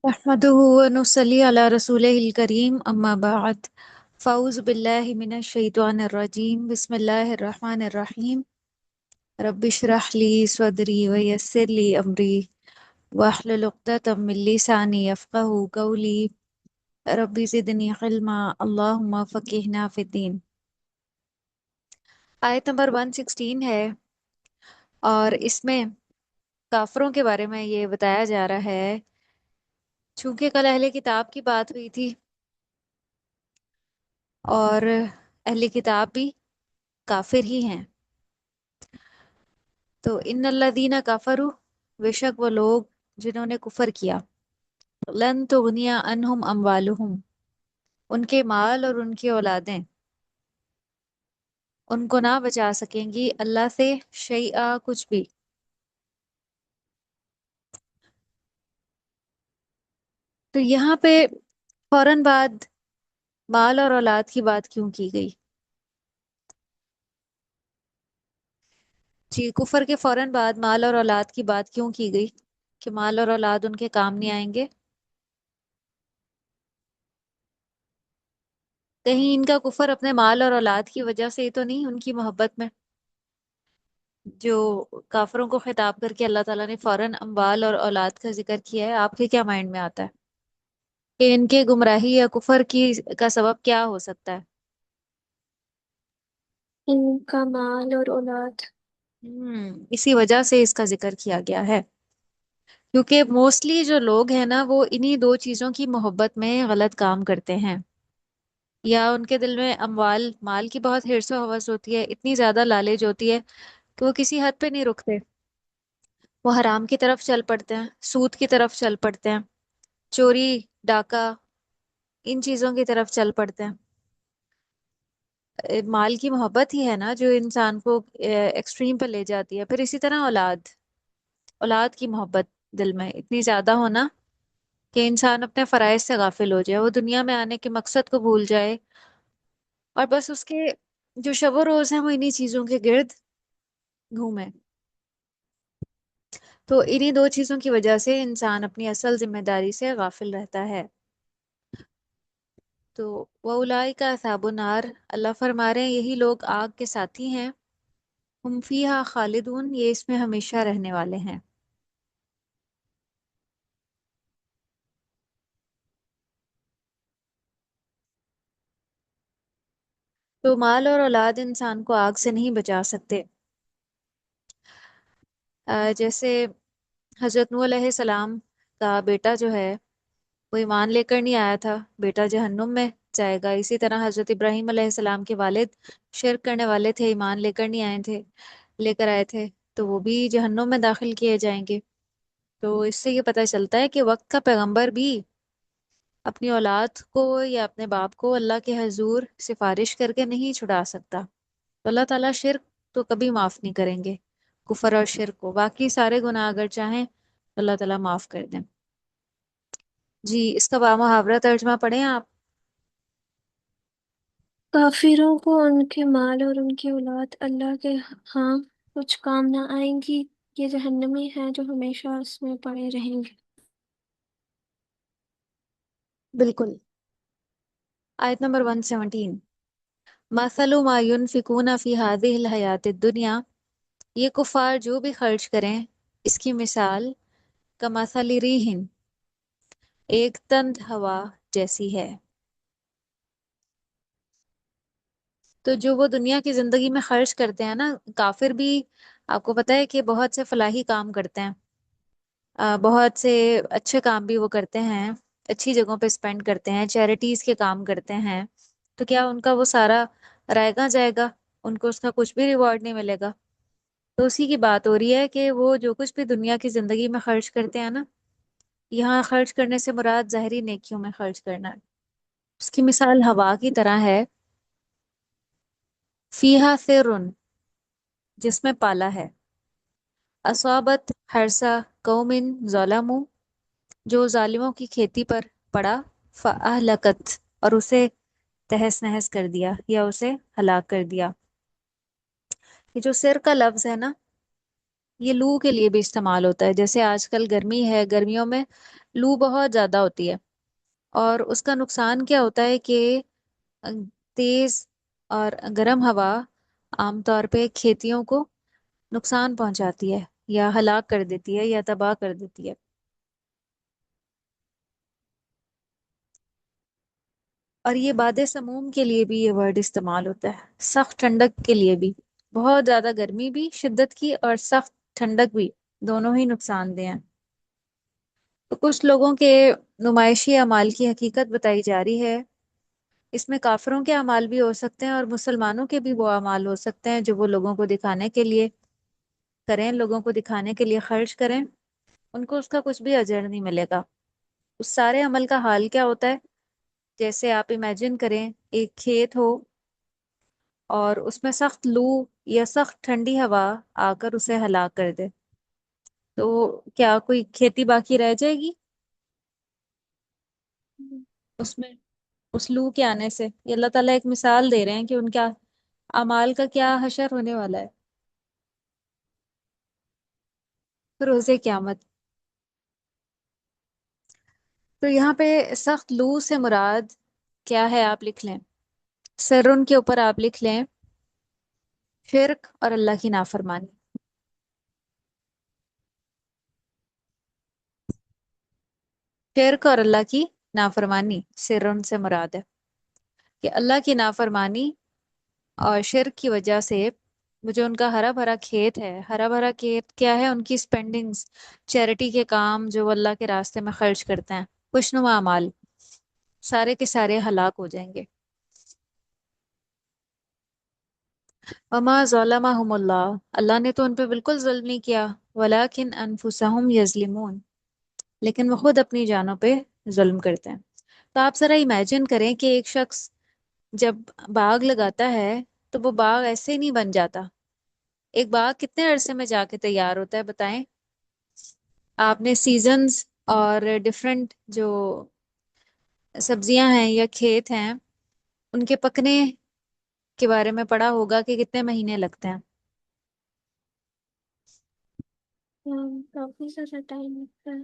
नहमदुहु व नुसल्ली अला रसूलिहिल करीम अम्मा बाद फ़ऊज़ु बिल्लाहि मिनश शैतानिर रजीम बिस्मिल्लाहिर रहमानिर रहीम रब्बिशरह ली सदरी व यस्सिर ली अमरी वहलुल उक़दतम मिन लिसानी यफ़क़हू क़ौली रब्बी ज़िदनी इल्मा अल्लाहुम्मा फ़क़िहना फ़िद्दीन। आयत नंबर 116 है और इसमें काफिरों के बारे में ये बताया जा रहा है। चूंकि कल अहले किताब की बात हुई थी और अहले किताब भी काफिर ही हैं, तो इन्नल्लज़ीना कफरू, बेशक वो लोग जिन्होंने कुफर किया, लन तुगनिया अनहुम अमवालुहुम, उनके माल और उनकी औलादें उनको ना बचा सकेंगी अल्लाह से शैआ, कुछ भी। तो यहाँ पे फौरन बाद माल और औलाद की बात क्यों की गई? जी, कुफर के फौरन बाद माल और औलाद की बात क्यों की गई कि माल और औलाद उनके काम नहीं आएंगे? कहीं इनका कुफर अपने माल और औलाद की वजह से ही तो नहीं, उनकी मोहब्बत में? जो काफिरों को खिताब करके अल्लाह ताला ने फौरन अम्वाल और औलाद का जिक्र किया है, आपके क्या माइंड में आता है कि इनके गुमराही या कुफर की का सबब क्या हो सकता है? इनका माल और औलाद। इसी वजह से इसका जिक्र किया गया है, क्योंकि मोस्टली जो लोग हैं ना, वो इन्हीं दो चीजों की मोहब्बत में गलत काम करते हैं। या उनके दिल में अमवाल, माल की बहुत हिर्स और हवस होती है, इतनी ज्यादा लालच होती है कि वो किसी हद पे नहीं रुकते। वो हराम की तरफ चल पड़ते हैं, सूद की तरफ चल पड़ते हैं, चोरी, डाका, इन चीजों की तरफ चल पड़ते हैं। माल की मोहब्बत ही है ना जो इंसान को एक्सट्रीम पर ले जाती है। फिर इसी तरह औलाद, औलाद की मोहब्बत दिल में इतनी ज्यादा होना कि इंसान अपने फराइज से गाफिल हो जाए, वो दुनिया में आने के मकसद को भूल जाए और बस उसके जो शब रोज हैं वो इन्हीं चीजों के गिर्द घूमे। तो इन्हीं दो चीजों की वजह से इंसान अपनी असल जिम्मेदारी से गाफिल रहता है। तो वउलाई का साबुनार, अल्लाह फरमा रहे हैं यही लोग आग के साथी हैं। हम फीहा खालिदून, ये इसमें हमेशा रहने वाले हैं। तो माल और औलाद इंसान को आग से नहीं बचा सकते। जैसे हजरत नूह अलैहिस्सलाम का बेटा जो है वो ईमान लेकर नहीं आया था, बेटा जहन्नुम में जाएगा। इसी तरह हजरत इब्राहीम अलैहिस्सलाम के वालिद शिर्क करने वाले थे, ईमान लेकर आए थे, तो वो भी जहन्नुम में दाखिल किए जाएंगे। तो इससे ये पता चलता है कि वक्त का पैगंबर भी अपनी औलाद को या अपने बाप को अल्लाह के हजूर सिफारिश करके नहीं छुड़ा सकता। तो अल्लाह ताला शिर्क तो कभी माफ नहीं करेंगे, कुफर और शिर्क को। बाकी सारे गुनाह अगर चाहें तो अल्लाह ताला माफ कर दें। जी, इसका बामुहावरा तर्जमा पढ़ें आप। काफिरों को उनके माल और उनकी औलाद अल्लाह के हाँ कुछ काम ना आएंगी। ये जहन्नमी हैं जो हमेशा उसमें पड़े रहेंगे। बिल्कुल। आयत नंबर 117, मसलु मा युनफिकूना फी हादिहिल हयातिद दुनिया, ये कुफार जो भी खर्च करें इसकी मिसाल कमसली रीहिन, एक तंद हवा जैसी है। तो जो वो दुनिया की जिंदगी में खर्च करते हैं ना, काफिर भी, आपको पता है कि बहुत से फलाही काम करते हैं, बहुत से अच्छे काम भी वो करते हैं, अच्छी जगहों पे स्पेंड करते हैं, चैरिटीज के काम करते हैं। तो क्या उनका वो सारा रायगा जाएगा? उनको उसका कुछ भी रिवॉर्ड नहीं मिलेगा। तो उसी की बात हो रही है कि वो जो कुछ भी दुनिया की जिंदगी में खर्च करते हैं ना, यहाँ खर्च करने से मुराद ज़ाहिरी नेकियों में खर्च करना है। उसकी मिसाल हवा की तरह है, फीहा सिरुन, जिसमें पाला है, असाबत हरसा कौमिन ज़लमू, जो जालिमों की खेती पर पड़ा, फ़अहलकत, और उसे तहस नहस कर दिया या उसे हलाक कर दिया। ये जो सिर का लफ्ज है ना, ये लू के लिए भी इस्तेमाल होता है। जैसे आजकल गर्मी है, गर्मियों में لو بہت زیادہ ہوتی ہے، اور اس کا نقصان کیا ہوتا ہے کہ تیز اور گرم ہوا عام طور پہ کھیتیوں کو نقصان پہنچاتی ہے، یا ہلاک کر دیتی ہے، یا تباہ کر دیتی ہے۔ اور یہ باد سموم کے لیے بھی یہ ورڈ استعمال ہوتا ہے، سخت ٹھنڈک کے لیے بھی۔ بہت زیادہ گرمی بھی شدت کی، اور سخت ٹھنڈک بھی، دونوں ہی نقصان دہ ہیں۔ تو کچھ لوگوں کے نمائشی اعمال کی حقیقت بتائی جا رہی ہے۔ اس میں کافروں کے اعمال بھی ہو سکتے ہیں، اور مسلمانوں کے بھی وہ اعمال ہو سکتے ہیں جو وہ لوگوں کو دکھانے کے لیے کریں، لوگوں کو دکھانے کے لیے خرچ کریں، ان کو اس کا کچھ بھی اجر نہیں ملے گا۔ اس سارے عمل کا حال کیا ہوتا ہے؟ جیسے آپ امیجن کریں ایک کھیت ہو، اور اس میں سخت لو یا سخت ٹھنڈی ہوا آ کر اسے ہلاک کر دے، تو کیا کوئی کھیتی باقی رہ جائے گی اس میں؟ اس لو کے آنے سے یہ اللہ تعالیٰ ایک مثال دے رہے ہیں کہ ان کا اعمال کا کیا حشر ہونے والا ہے روز قیامت۔ تو یہاں پہ سخت لو سے مراد کیا ہے، آپ لکھ لیں، سرن کے اوپر آپ لکھ لیں شرک اور اللہ کی نافرمانی۔ شرک اور اللہ کی نافرمانی سرن سے مراد ہے کہ اللہ کی نافرمانی اور شرک کی وجہ سے وہ جو ان کا ہرا بھرا کھیت ہے، ہرا بھرا کھیت کیا ہے؟ ان کی سپینڈنگز، چیریٹی کے کام جو وہ اللہ کے راستے میں خرچ کرتے ہیں، خوشنما اعمال، سارے کے سارے ہلاک ہو جائیں گے۔ وما ظلمہم اللہ، اللہ نے تو ان پہ بالکل ظلم نہیں کیا، ولیکن انفسہم یظلمون، لیکن وہ خود اپنی جانوں پہ ظلم کرتے ہیں۔ تو آپ ذرا امیجن کریں کہ ایک شخص جب باغ لگاتا ہے تو وہ باغ ایسے ہی نہیں بن جاتا۔ ایک باغ کتنے عرصے میں جا کے تیار ہوتا ہے بتائیں؟ آپ نے سیزنز اور ڈفرینٹ جو سبزیاں ہیں یا کھیت ہیں ان کے پکنے کے بارے میں پڑھا ہوگا کہ کتنے مہینے لگتے ہیں۔ کافی زیادہ ٹائم لگتا ہے۔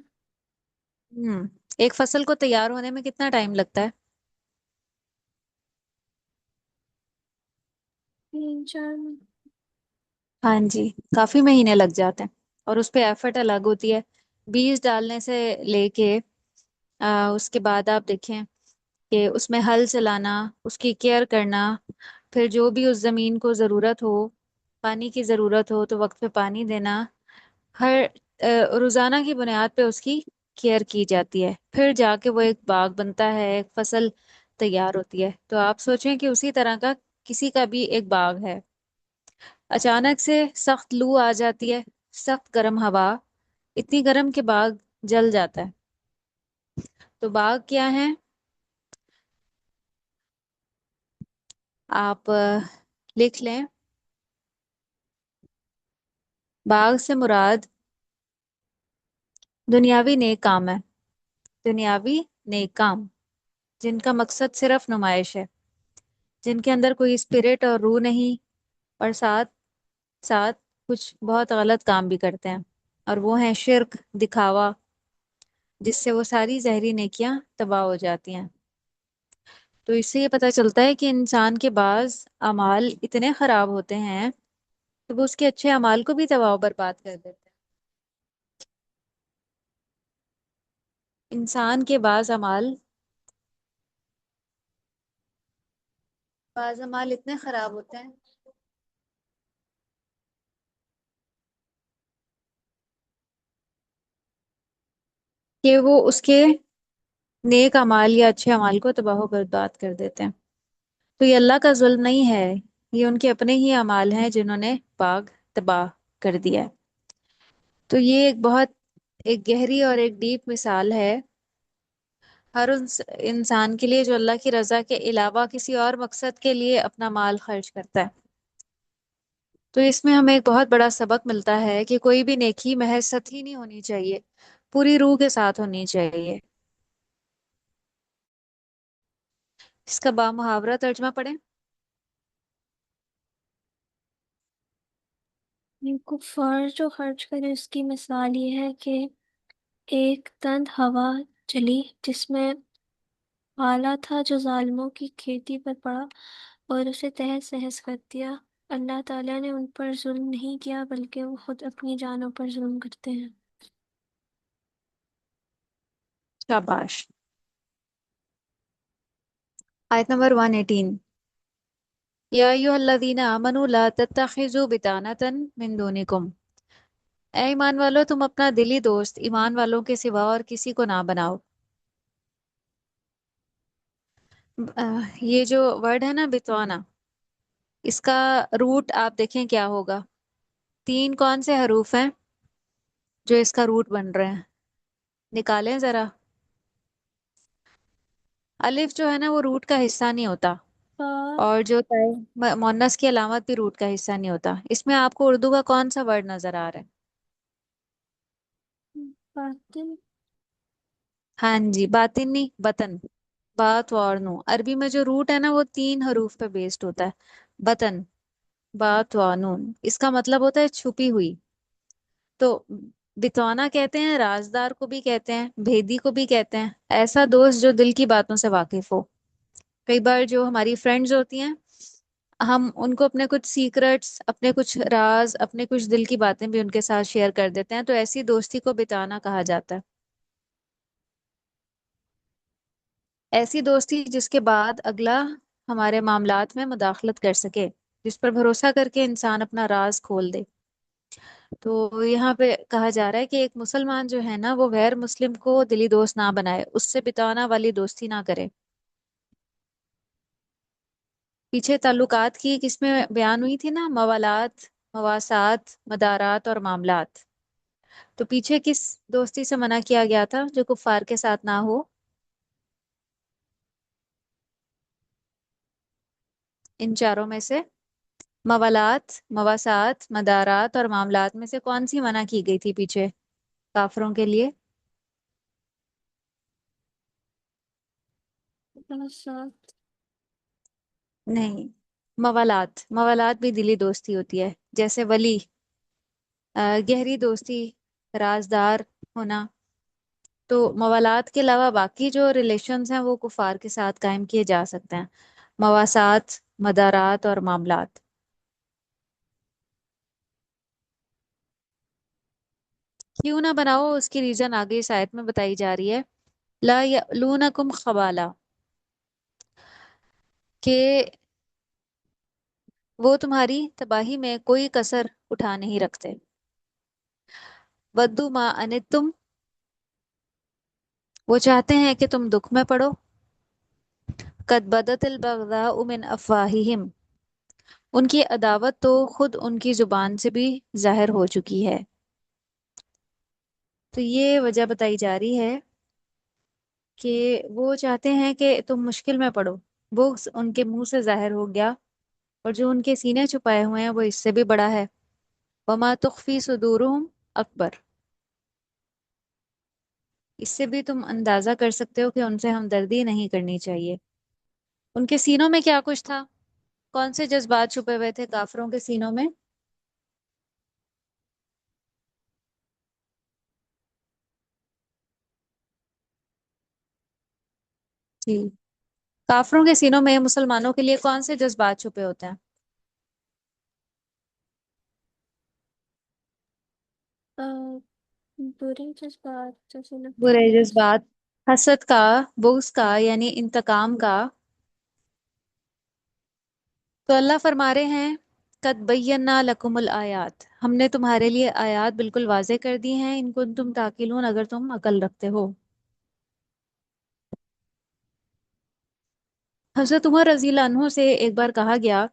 ایک فصل کو تیار ہونے میں کتنا ٹائم لگتا ہے؟ 3 4۔ ہاں جی، کافی مہینے لگ جاتے ہیں، اور اس پہ ایفرٹ الگ ہوتی ہے، بیج ڈالنے سے لے کے اس کے بعد آپ دیکھیں کہ اس میں ہل چلانا، اس کی کیئر کرنا، پھر جو بھی اس زمین کو ضرورت ہو، پانی کی ضرورت ہو تو وقت پہ پانی دینا، ہر روزانہ کی بنیاد پہ اس کی کیئر کی جاتی ہے، پھر جا کے وہ ایک باغ بنتا ہے، ایک فصل تیار ہوتی ہے۔ تو آپ سوچیں کہ اسی طرح کا کسی کا بھی ایک باغ ہے، اچانک سے سخت لو آ جاتی ہے، سخت گرم ہوا، اتنی گرم کہ باغ جل جاتا ہے۔ تو باغ کیا ہے؟ آپ لکھ لیں، باغ سے مراد دنیاوی نیک کام ہے، دنیاوی نیک کام جن کا مقصد صرف نمائش ہے، جن کے اندر کوئی اسپرٹ اور روح نہیں، اور ساتھ ساتھ کچھ بہت غلط کام بھی کرتے ہیں، اور وہ ہیں شرک، دکھاوا، جس سے وہ ساری زہری نیکیاں تباہ ہو جاتی ہیں۔ تو اس سے یہ پتہ چلتا ہے کہ انسان کے بعض اعمال اتنے خراب ہوتے ہیں کہ وہ اس کے اچھے اعمال کو بھی تباہ و برباد کر دیتے ہیں۔ انسان کے بعض اعمال اتنے خراب ہوتے ہیں کہ وہ اس کے نیک اعمال یا اچھے اعمال کو تباہ و برباد کر دیتے ہیں۔ تو یہ اللہ کا ظلم نہیں ہے، یہ ان کے اپنے ہی اعمال ہیں جنہوں نے باغ تباہ کر دیا ہے۔ تو یہ ایک بہت ایک گہری اور ایک ڈیپ مثال ہے ہر اس انسان کے لیے جو اللہ کی رضا کے علاوہ کسی اور مقصد کے لیے اپنا مال خرچ کرتا ہے۔ تو اس میں ہمیں ایک بہت بڑا سبق ملتا ہے کہ کوئی بھی نیکی محض سطحی نہیں ہونی چاہیے، پوری روح کے ساتھ ہونی چاہیے۔ اس کا بامحاورہ ترجمہ پڑھیں۔ کفار جو خرچ کرے اس کی مثال یہ ہے کہ ایک تند ہوا چلی جس میں آلہ تھا جو ظالموں کی کھیتی پر پڑا اور اسے تہس نہس کر دیا۔ اللہ تعالیٰ نے ان پر ظلم نہیں کیا بلکہ وہ خود اپنی جانوں پر ظلم کرتے ہیں۔ شاباش۔ آیت نمبر 118۔ یا ایھا الذین آمنوا لا تتخذوا بطانة من دونکم۔ اے ایمان والو، تم اپنا دلی دوست ایمان والوں کے سوا اور کسی کو نہ بناؤ۔ یہ جو ورڈ ہے نا بتوانا، اس کا روٹ آپ دیکھیں کیا ہوگا۔ تین کون سے حروف ہیں جو اس کا روٹ بن رہے ہیں؟ نکالیں ذرا۔ الف جو ہے نا وہ روٹ کا حصہ نہیں ہوتا، بات اور جو مونس کی علامت بھی روٹ کا حصہ نہیں ہوتا۔ اس میں آپ کو اردو کا کون سا ورڈ نظر آ رہا ہے؟ باطن ہاں جی، باطن نہیں، بطن۔ بات اور نو عربی میں جو روٹ ہے نا وہ تین حروف پہ بیسڈ ہوتا ہے۔ بطن، بات و نون، اس کا مطلب ہوتا ہے چھپی ہوئی۔ تو بتوانا کہتے ہیں، رازدار کو بھی کہتے ہیں، بھیدی کو بھی کہتے ہیں، ایسا دوست جو دل کی باتوں سے واقف ہو۔ کئی بار جو ہماری فرینڈز ہوتی ہیں، ہم ان کو اپنے کچھ سیکرٹس، اپنے کچھ راز، اپنے کچھ دل کی باتیں بھی ان کے ساتھ شیئر کر دیتے ہیں، تو ایسی دوستی کو بتانا کہا جاتا ہے۔ ایسی دوستی جس کے بعد اگلا ہمارے معاملات میں مداخلت کر سکے، جس پر بھروسہ کر کے انسان اپنا راز کھول دے۔ تو یہاں پہ کہا جا رہا ہے کہ ایک مسلمان جو ہے نا وہ غیر مسلم کو دلی دوست نہ بنائے، اس سے بتانا والی دوستی نہ کرے۔ پیچھے تعلقات کی کس میں بیان ہوئی تھی نا، موالات، مواسات، مدارات اور معاملات۔ تو پیچھے کس دوستی سے منع کیا گیا تھا جو کفار کے ساتھ نہ ہو؟ ان چاروں میں سے موالات، مواسات، مدارات اور معاملات میں سے کون سی منع کی گئی تھی پیچھے کافروں کے لیے؟ ساتھ نہیں، موالات، موالات بھی دلی دوستی ہوتی ہے، جیسے ولی، گہری دوستی، رازدار ہونا۔ تو موالات کے علاوہ باقی جو ریلیشنز ہیں وہ کفار کے ساتھ قائم کیے جا سکتے ہیں، مواسات، مدارات اور معاملات۔ کیوں نہ بناؤ، اس کی ریزن آگے اس آیت میں بتائی جا رہی ہے۔ لا یألونکم خبالا، کہ وہ تمہاری تباہی میں کوئی کسر اٹھا نہیں رکھتے۔ ودو ما انتم، وہ چاہتے ہیں کہ تم دکھ میں پڑو۔ قد بدت البغضاء من افواہہم، ان کی عداوت تو خود ان کی زبان سے بھی ظاہر ہو چکی ہے۔ تو یہ وجہ بتائی جا رہی ہے کہ وہ چاہتے ہیں کہ تم مشکل میں پڑو، بغض ان کے منہ سے ظاہر ہو گیا، اور جو ان کے سینے چھپائے ہوئے ہیں وہ اس سے بھی بڑا ہے۔ وما تخفی صدورہم اکبر، اس سے بھی تم اندازہ کر سکتے ہو کہ ان سے ہمدردی نہیں کرنی چاہیے۔ ان کے سینوں میں کیا کچھ تھا؟ کون سے جذبات چھپے ہوئے تھے کافروں کے سینوں میں؟ جی، کافروں کے سینوں میں مسلمانوں کے لیے کون سے جذبات چھپے ہوتے ہیں؟ برے جذبات جیسے برے نفرت۔ جذبات، حسد کا، بغض کا یعنی انتقام کا۔ تو اللہ فرما رہے ہیں قد بینا لکم الآیات، ہم نے تمہارے لیے آیات بالکل واضح کر دی ہیں، ان کو تم تعقلون، اگر تم عقل رکھتے ہو۔ حضرت عمر رضی اللہ عنہ سے ایک بار کہا گیا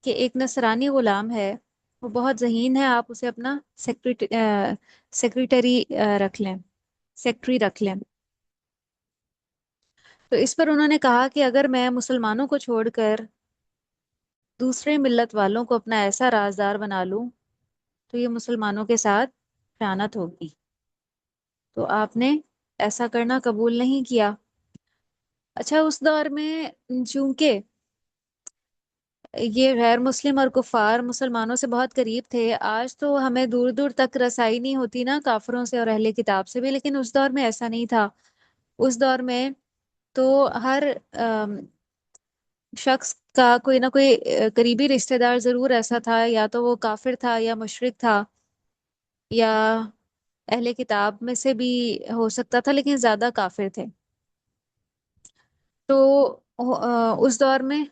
کہ ایک نصرانی غلام ہے، وہ بہت ذہین ہے، آپ اسے اپنا سیکریٹری رکھ لیں، سیکٹری رکھ لیں۔ تو اس پر انہوں نے کہا کہ اگر میں مسلمانوں کو چھوڑ کر دوسرے ملت والوں کو اپنا ایسا رازدار بنا لوں تو یہ مسلمانوں کے ساتھ خیانت ہوگی۔ تو آپ نے ایسا کرنا قبول نہیں کیا۔ اچھا، اس دور میں چونکہ یہ غیر مسلم اور کفار مسلمانوں سے بہت قریب تھے، آج تو ہمیں دور دور تک رسائی نہیں ہوتی نا کافروں سے اور اہل کتاب سے بھی، لیکن اس دور میں ایسا نہیں تھا۔ اس دور میں تو ہر شخص کا کوئی نہ کوئی قریبی رشتہ دار ضرور ایسا تھا، یا تو وہ کافر تھا یا مشرک تھا یا اہل کتاب میں سے بھی ہو سکتا تھا، لیکن زیادہ کافر تھے۔ تو اس دور میں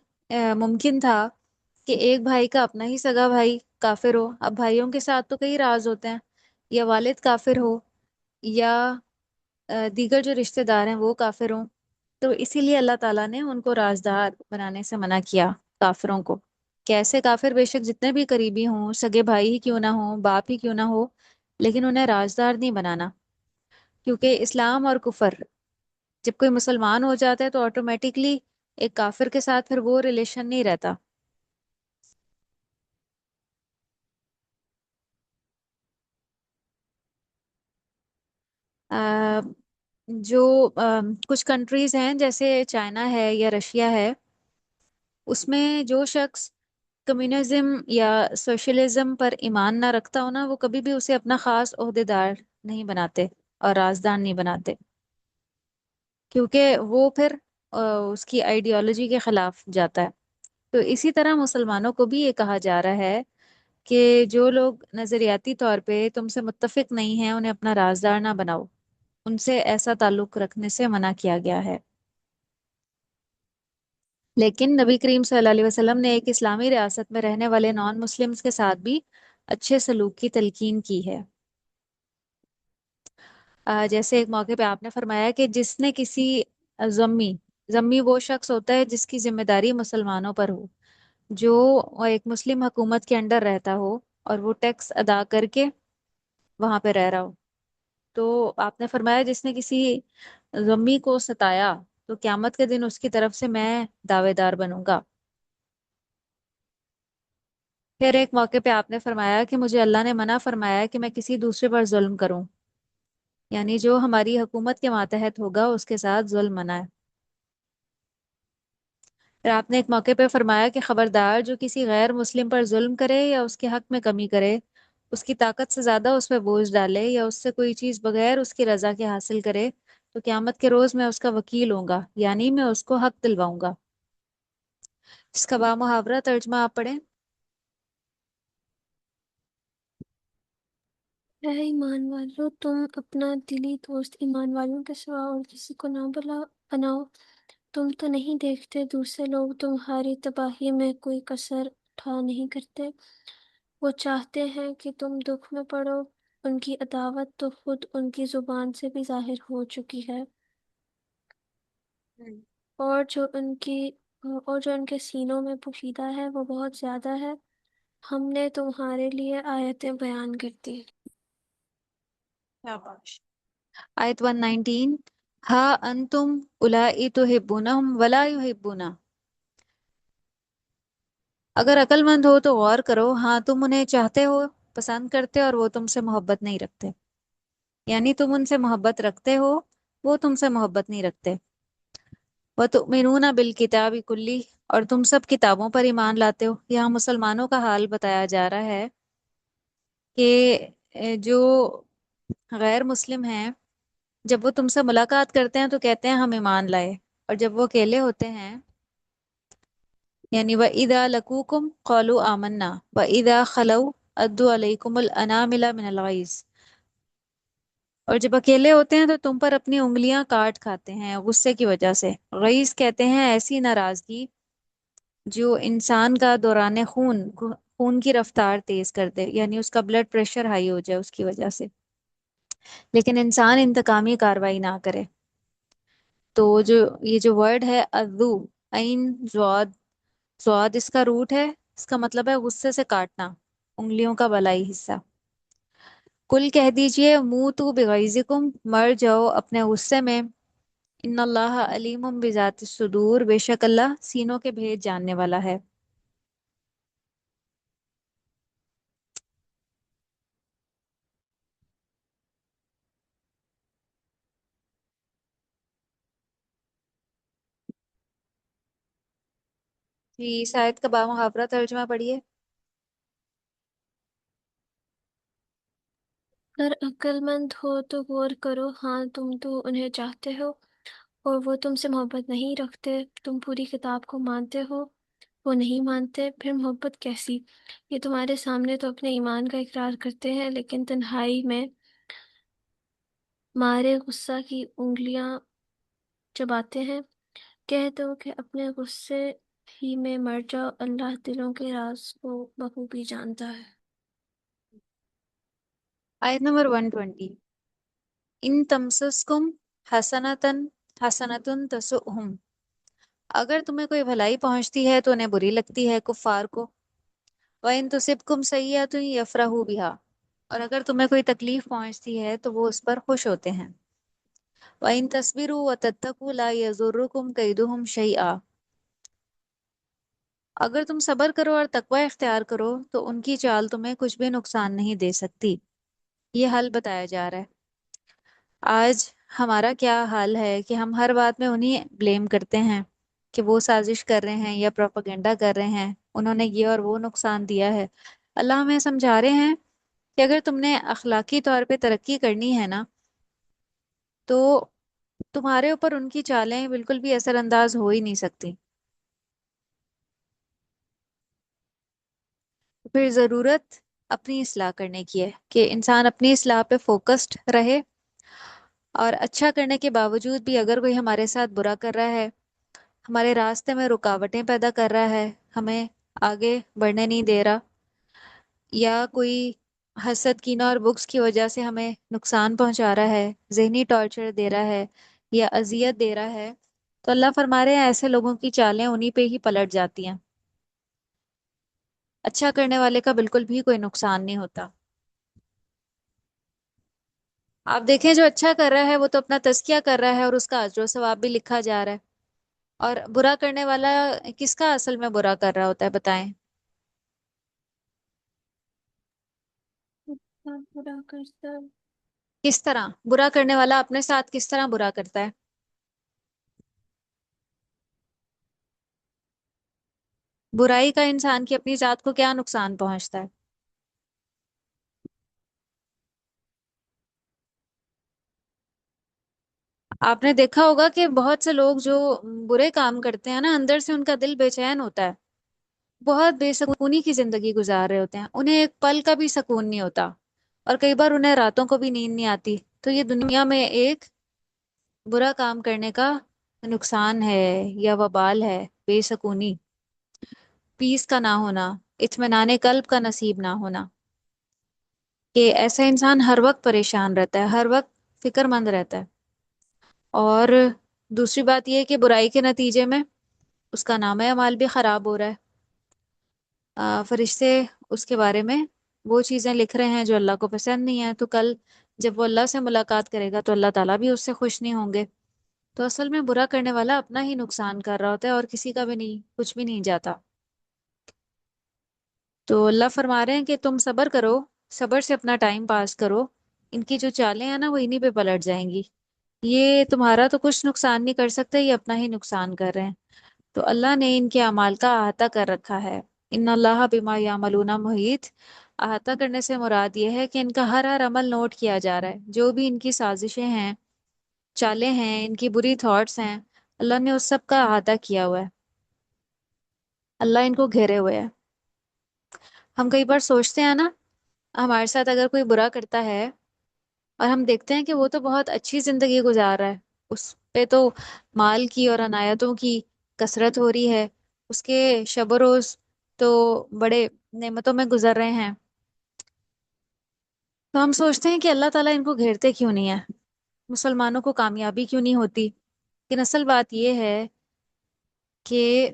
ممکن تھا کہ ایک بھائی کا اپنا ہی سگا بھائی کافر ہو۔ اب بھائیوں کے ساتھ تو کئی راز ہوتے ہیں، یا والد کافر ہو یا دیگر جو رشتہ دار ہیں وہ کافر ہوں، تو اسی لیے اللہ تعالیٰ نے ان کو رازدار بنانے سے منع کیا، کافروں کو۔ کیسے کافر بے شک جتنے بھی قریبی ہوں، سگے بھائی ہی کیوں نہ ہوں، باپ ہی کیوں نہ ہو، لیکن انہیں رازدار نہیں بنانا، کیونکہ اسلام اور کفر، جب کوئی مسلمان ہو جاتا ہے تو آٹومیٹکلی ایک کافر کے ساتھ پھر وہ ریلیشن نہیں رہتا۔ آ، جو کچھ کنٹریز ہیں جیسے چائنا ہے یا رشیا ہے، اس میں جو شخص کمیونزم یا سوشلزم پر ایمان نہ رکھتا ہو نا، وہ کبھی بھی اسے اپنا خاص عہدے دار نہیں بناتے اور رازدار نہیں بناتے، کیونکہ وہ پھر اس کی آئیڈیالوجی کے خلاف جاتا ہے۔ تو اسی طرح مسلمانوں کو بھی یہ کہا جا رہا ہے کہ جو لوگ نظریاتی طور پہ تم سے متفق نہیں ہیں انہیں اپنا رازدار نہ بناؤ، ان سے ایسا تعلق رکھنے سے منع کیا گیا ہے۔ لیکن نبی کریم صلی اللہ علیہ وسلم نے ایک اسلامی ریاست میں رہنے والے نان مسلمز کے ساتھ بھی اچھے سلوک کی تلقین کی ہے۔ جیسے ایک موقع پہ آپ نے فرمایا کہ جس نے کسی ذمی ذمی وہ شخص ہوتا ہے جس کی ذمہ داری مسلمانوں پر ہو، جو ایک مسلم حکومت کے انڈر رہتا ہو اور وہ ٹیکس ادا کر کے وہاں پہ رہ رہا ہو، تو آپ نے فرمایا جس نے کسی ذمی کو ستایا تو قیامت کے دن اس کی طرف سے میں دعوے دار بنوں گا۔ پھر ایک موقع پہ آپ نے فرمایا کہ مجھے اللہ نے منع فرمایا کہ میں کسی دوسرے پر ظلم کروں، یعنی جو ہماری حکومت کے ماتحت ہوگا اس کے ساتھ ظلم منع ہے۔ پھر آپ نے ایک موقع پہ فرمایا کہ خبردار جو کسی غیر مسلم پر ظلم کرے یا اس کے حق میں کمی کرے، اس کی طاقت سے زیادہ اس پہ بوجھ ڈالے یا اس سے کوئی چیز بغیر اس کی رضا کے حاصل کرے، تو قیامت کے روز میں اس کا وکیل ہوں گا، یعنی میں اس کو حق دلواؤں گا۔ اس کا با محاورہ ترجمہ آپ پڑھیں۔ اے ایمان والو، تم اپنا دلی دوست ایمان والوں کے سوا اور کسی کو نہ بناؤ۔ تم تو نہیں دیکھتے دوسرے لوگ تمہاری تباہی میں کوئی کسر اٹھا نہیں کرتے؟ وہ چاہتے ہیں کہ تم دکھ میں پڑو، ان کی عداوت تو خود ان کی زبان سے بھی ظاہر ہو چکی ہے، ہوں۔ اور جو ان کے سینوں میں پوشیدہ ہے وہ بہت زیادہ ہے۔ ہم نے تمہارے لیے آیتیں بیان کر دی۔ شاباش۔ آیت 119، ہا انتم الائی تحبونہم ولا یحبونہ۔ اگر عقل مند ہو تو غور کرو، ہاں تم انہیں چاہتے ہو، پسند کرتے، اور وہ تم سے محبت نہیں رکھتے، یعنی تم ان سے محبت رکھتے ہو، وہ تم سے محبت نہیں رکھتے۔ وَتُؤْمِنُونَ بِالْكِتَابِ كُلِّهِ، اور تم سب کتابوں پر ایمان لاتے ہو۔ یہاں مسلمانوں کا حال بتایا جا رہا ہے کہ جو غیر مسلم ہیں، جب وہ تم سے ملاقات کرتے ہیں تو کہتے ہیں ہم ایمان لائے، اور جب وہ اکیلے ہوتے ہیں، یعنی وَإِذَا لَقُوكُمْ قَالُوا آمَنَّا وَإِذَا خَلَوْا أَدُّوا عَلَيْكُمُ الْأَنَامِلَ مِنَ الْغَيْظِ، اور جب اکیلے ہوتے ہیں تو تم پر اپنی انگلیاں کاٹ کھاتے ہیں غصے کی وجہ سے۔ غیظ کہتے ہیں ایسی ناراضگی جو انسان کا دوران خون کی رفتار تیز کر دے، یعنی اس کا بلڈ پریشر ہائی ہو جائے اس کی وجہ سے، لیکن انسان انتقامی کاروائی نہ کرے۔ تو یہ جو ورڈ ہے ادو، عین زواد، زواد اس کا روٹ ہے، اس کا مطلب ہے غصے سے کاٹنا، انگلیوں کا بلائی حصہ۔ کل کہہ دیجئے موتوا بغیظکم، مر جاؤ اپنے غصے میں، ان اللہ علیم بذات الصدور، بے شک اللہ سینوں کے بھید جاننے والا ہے۔ जी, शायद का बामुहावरा तर्जुमा पढ़िए। अगर अक्लमंद हो तो गौर करो, हाँ तुम तो उन्हें चाहते हो और वो तुमसे मोहब्बत नहीं रखते। तुम पूरी किताब को मानते हो, वो नहीं मानते, फिर मोहब्बत कैसी? ये तुम्हारे सामने तो अपने ईमान का इकरार करते हैं, लेकिन तन्हाई में मारे गुस्सा की उंगलियां चबाते हैं। कह दो कि अपने गुस्से ही में मर जाओ, अल्लाह दिलों के राज को बखूबी जानता है। आयत नंबर 120। इन तमसस्कुम हसनतन हसनतुन तसुहुम। अगर तुम्हें कोई भलाई पहुंचती है तो उन्हें बुरी लगती है, कुफार को। व इन तुसिबकुम सय्यतुन यफरहू बिहा। और अगर तुम्हें कोई तकलीफ पहुंचती है तो वो उस पर खुश होते हैं। व इन तस्बिरु व तत्तकू ला यजुर्रुकुम कैदुहुम शैआ। अगर तुम सब्र करो और तकवा इख्तियार करो तो उनकी चाल तुम्हें कुछ भी नुकसान नहीं दे सकती। ये हल बताया जा रहा है। आज हमारा क्या हाल है कि हम हर बात में उन्हीं ब्लेम करते हैं कि वो साजिश कर रहे हैं या प्रोपेगेंडा कर रहे हैं, उन्होंने ये और वो नुकसान दिया है। अल्लाह हमें समझा रहे हैं कि अगर तुमने अखलाकी तौर पे तरक्की करनी है ना, तो तुम्हारे ऊपर उनकी चालें बिल्कुल भी असरअंदाज हो ही नहीं सकती। फिर ज़रूरत अपनी इस्लाह करने की है कि इंसान अपनी इस्लाह पे फोकस्ड रहे, और अच्छा करने के बावजूद भी अगर कोई हमारे साथ बुरा कर रहा है, हमारे रास्ते में रुकावटें पैदा कर रहा है, हमें आगे बढ़ने नहीं दे रहा, या कोई हसद कीना और बुक्स की वजह से हमें नुकसान पहुंचा रहा है, जहनी टॉर्चर दे रहा है या अजियत दे रहा है, तो अल्लाह फरमा रहे हैं ऐसे लोगों की चालें उन्हीं पे ही पलट जाती हैं। अच्छा करने वाले का बिल्कुल भी कोई नुकसान नहीं होता। आप देखें, जो अच्छा कर रहा है वो तो अपना तज़किया कर रहा है और उसका अजर सवाब भी लिखा जा रहा है। और बुरा करने वाला किसका असल में बुरा कर रहा होता है, बताएं। हाँ, बुरा करता। किस तरह बुरा करने वाला अपने साथ किस तरह बुरा करता है? बुराई का इंसान की अपनी जात को क्या नुकसान पहुंचता है? आपने देखा होगा कि बहुत से लोग जो बुरे काम करते हैं ना, अंदर से उनका दिल बेचैन होता है, बहुत बेसुकूनी की जिंदगी गुजार रहे होते हैं, उन्हें एक पल का भी सुकून नहीं होता, और कई बार उन्हें रातों को भी नींद नहीं आती। तो ये दुनिया में एक बुरा काम करने का नुकसान है या वबाल है, बेसुकूनी, पीस का ना होना, इत्मीनान कल्ब का नसीब ना होना। कि ऐसा इंसान हर वक्त परेशान रहता है, हर वक्त फिक्रमंद रहता है। और दूसरी बात यह है कि बुराई के नतीजे में उसका नाम अमाल भी खराब हो रहा है। फरिश्ते उसके बारे में वो चीजें लिख रहे हैं जो अल्लाह को पसंद नहीं है, तो कल जब वो अल्लाह से मुलाकात करेगा तो अल्लाह ताला भी उससे खुश नहीं होंगे। तो असल में बुरा करने वाला अपना ही नुकसान कर रहा होता है और किसी का भी नहीं, कुछ भी नहीं जाता। तो अल्लाह फरमा रहे हैं कि तुम सब्र करो, सब्र से अपना टाइम पास करो। इनकी जो चालें हैं ना वो इन्हीं पे पलट जाएंगी। ये तुम्हारा तो कुछ नुकसान नहीं कर सकते, ये अपना ही नुकसान कर रहे हैं। तो अल्लाह ने इनके अमाल का अहाता कर रखा है। इन्ना अल्लाह बिमा यामलूना मुहीत। अहाता करने से मुराद ये है कि इनका हर हर अमल नोट किया जा रहा है, जो भी इनकी साजिशें हैं, चालें हैं, इनकी बुरी थॉट्स हैं, अल्लाह ने उस सब का अहाता किया हुआ है। अल्लाह इनको घेरे हुए है। हम कई बार सोचते हैं ना, हमारे साथ अगर कोई बुरा करता है और हम देखते हैं कि वो तो बहुत अच्छी जिंदगी गुजार रहा है, उस पे तो माल की और अनायतों की कसरत हो रही है, उसके शब रोज तो बड़े नेमतों में गुजर रहे हैं, तो हम सोचते हैं कि अल्लाह ताला इनको घेरते क्यों नहीं है, मुसलमानों को कामयाबी क्यों नहीं होती। लेकिन असल बात यह है कि